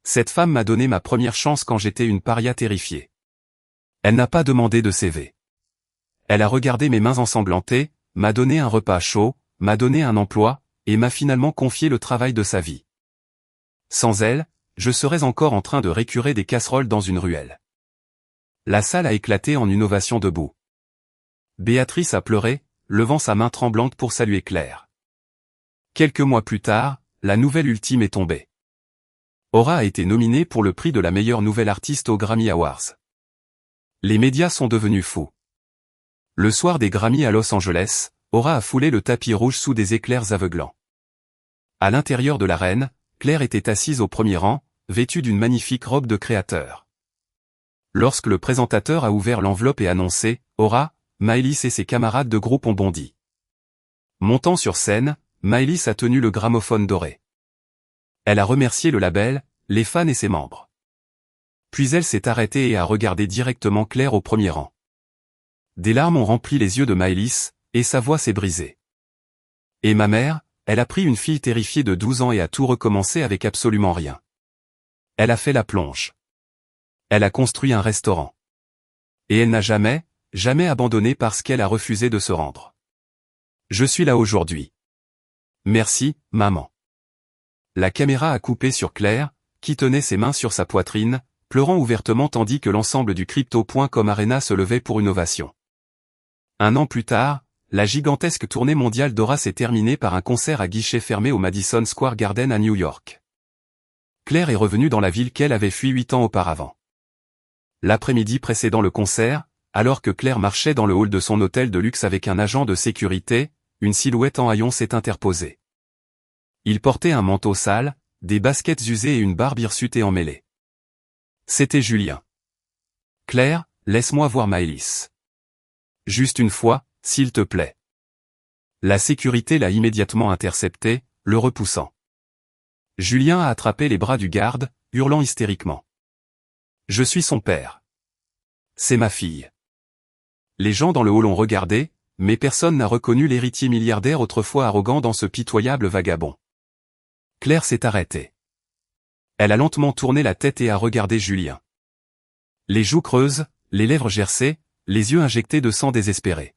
Cette femme m'a donné ma première chance quand j'étais une paria terrifiée. Elle n'a pas demandé de CV. Elle a regardé mes mains ensanglantées, m'a donné un repas chaud, m'a donné un emploi, et m'a finalement confié le travail de sa vie. Sans elle, je serais encore en train de récurer des casseroles dans une ruelle. La salle a éclaté en une ovation debout. Béatrice a pleuré, levant sa main tremblante pour saluer Claire. Quelques mois plus tard, la nouvelle ultime est tombée. Aura a été nominée pour le prix de la meilleure nouvelle artiste aux Grammy Awards. Les médias sont devenus fous. Le soir des Grammy à Los Angeles, Aura a foulé le tapis rouge sous des éclairs aveuglants. À l'intérieur de l'arène, Claire était assise au premier rang, vêtue d'une magnifique robe de créateur. Lorsque le présentateur a ouvert l'enveloppe et annoncé « Aura », Maëlys et ses camarades de groupe ont bondi. Montant sur scène, Maëlys a tenu le gramophone doré. Elle a remercié le label, les fans et ses membres. Puis elle s'est arrêtée et a regardé directement Claire au premier rang. Des larmes ont rempli les yeux de Maëlys, et sa voix s'est brisée. Et ma mère, elle a pris une fille terrifiée de 12 ans et a tout recommencé avec absolument rien. Elle a fait la plonge. Elle a construit un restaurant. Et elle n'a jamais abandonné parce qu'elle a refusé de se rendre. Je suis là aujourd'hui. Merci, maman. La caméra a coupé sur Claire, qui tenait ses mains sur sa poitrine, pleurant ouvertement tandis que l'ensemble du Crypto.com Arena se levait pour une ovation. Un an plus tard, la gigantesque tournée mondiale d'Aura s'est terminée par un concert à guichet fermé au Madison Square Garden à New York. Claire est revenue dans la ville qu'elle avait fui 8 ans auparavant. L'après-midi précédant le concert, alors que Claire marchait dans le hall de son hôtel de luxe avec un agent de sécurité, une silhouette en haillons s'est interposée. Il portait un manteau sale, des baskets usées et une barbe hirsute et emmêlée. C'était Julien. Claire, laisse-moi voir Maëlys. Juste une fois, s'il te plaît. La sécurité l'a immédiatement intercepté, le repoussant. Julien a attrapé les bras du garde, hurlant hystériquement. Je suis son père. C'est ma fille. Les gens dans le hall ont regardé, mais personne n'a reconnu l'héritier milliardaire autrefois arrogant dans ce pitoyable vagabond. Claire s'est arrêtée. Elle a lentement tourné la tête et a regardé Julien. Les joues creuses, les lèvres gercées, les yeux injectés de sang désespéré.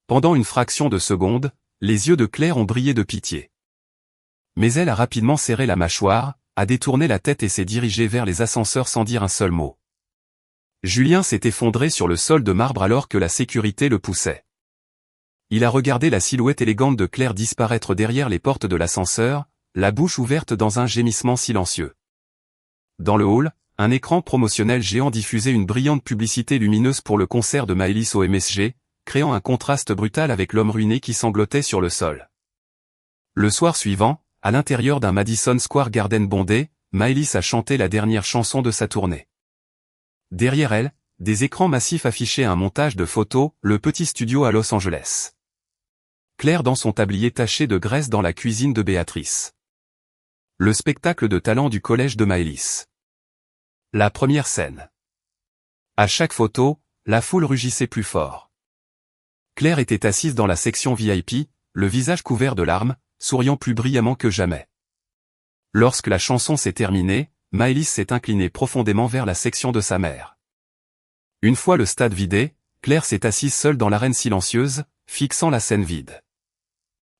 Pendant une fraction de seconde, les yeux de Claire ont brillé de pitié. Mais elle a rapidement serré la mâchoire, a détourné la tête et s'est dirigée vers les ascenseurs sans dire un seul mot. Julien s'est effondré sur le sol de marbre alors que la sécurité le poussait. Il a regardé la silhouette élégante de Claire disparaître derrière les portes de l'ascenseur, la bouche ouverte dans un gémissement silencieux. Dans le hall, un écran promotionnel géant diffusait une brillante publicité lumineuse pour le concert de Maëlys au MSG, créant un contraste brutal avec l'homme ruiné qui sanglotait sur le sol. Le soir suivant, à l'intérieur d'un Madison Square Garden bondé, Maëlys a chanté la dernière chanson de sa tournée. Derrière elle, des écrans massifs affichaient un montage de photos, le petit studio à Los Angeles. Claire dans son tablier taché de graisse dans la cuisine de Béatrice. Le spectacle de talent du collège de Maëlys. La première scène. À chaque photo, la foule rugissait plus fort. Claire était assise dans la section VIP, le visage couvert de larmes, souriant plus brillamment que jamais. Lorsque la chanson s'est terminée, Maëlys s'est inclinée profondément vers la section de sa mère. Une fois le stade vidé, Claire s'est assise seule dans l'arène silencieuse, fixant la scène vide.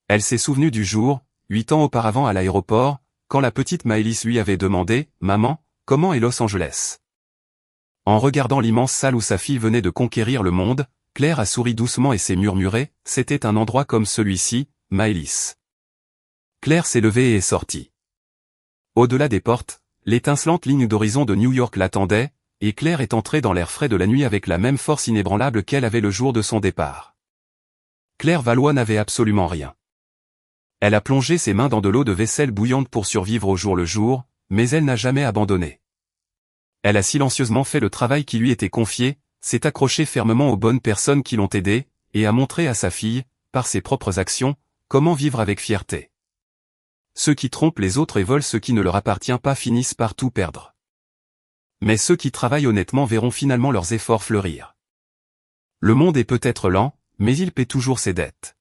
Elle s'est souvenue du jour, 8 ans auparavant à l'aéroport, quand la petite Maëlys lui avait demandé « Maman, comment est Los Angeles ?» En regardant l'immense salle où sa fille venait de conquérir le monde, Claire a souri doucement et s'est murmuré « C'était un endroit comme celui-ci, Maëlys. » Claire s'est levée et est sortie. Au-delà des portes, l'étincelante ligne d'horizon de New York l'attendait, et Claire est entrée dans l'air frais de la nuit avec la même force inébranlable qu'elle avait le jour de son départ. Claire Valois n'avait absolument rien. Elle a plongé ses mains dans de l'eau de vaisselle bouillante pour survivre au jour le jour, mais elle n'a jamais abandonné. Elle a silencieusement fait le travail qui lui était confié, s'est accrochée fermement aux bonnes personnes qui l'ont aidée, et a montré à sa fille, par ses propres actions, comment vivre avec fierté. Ceux qui trompent les autres et volent ce qui ne leur appartient pas finissent par tout perdre. Mais ceux qui travaillent honnêtement verront finalement leurs efforts fleurir. Le monde est peut-être lent, mais il paie toujours ses dettes.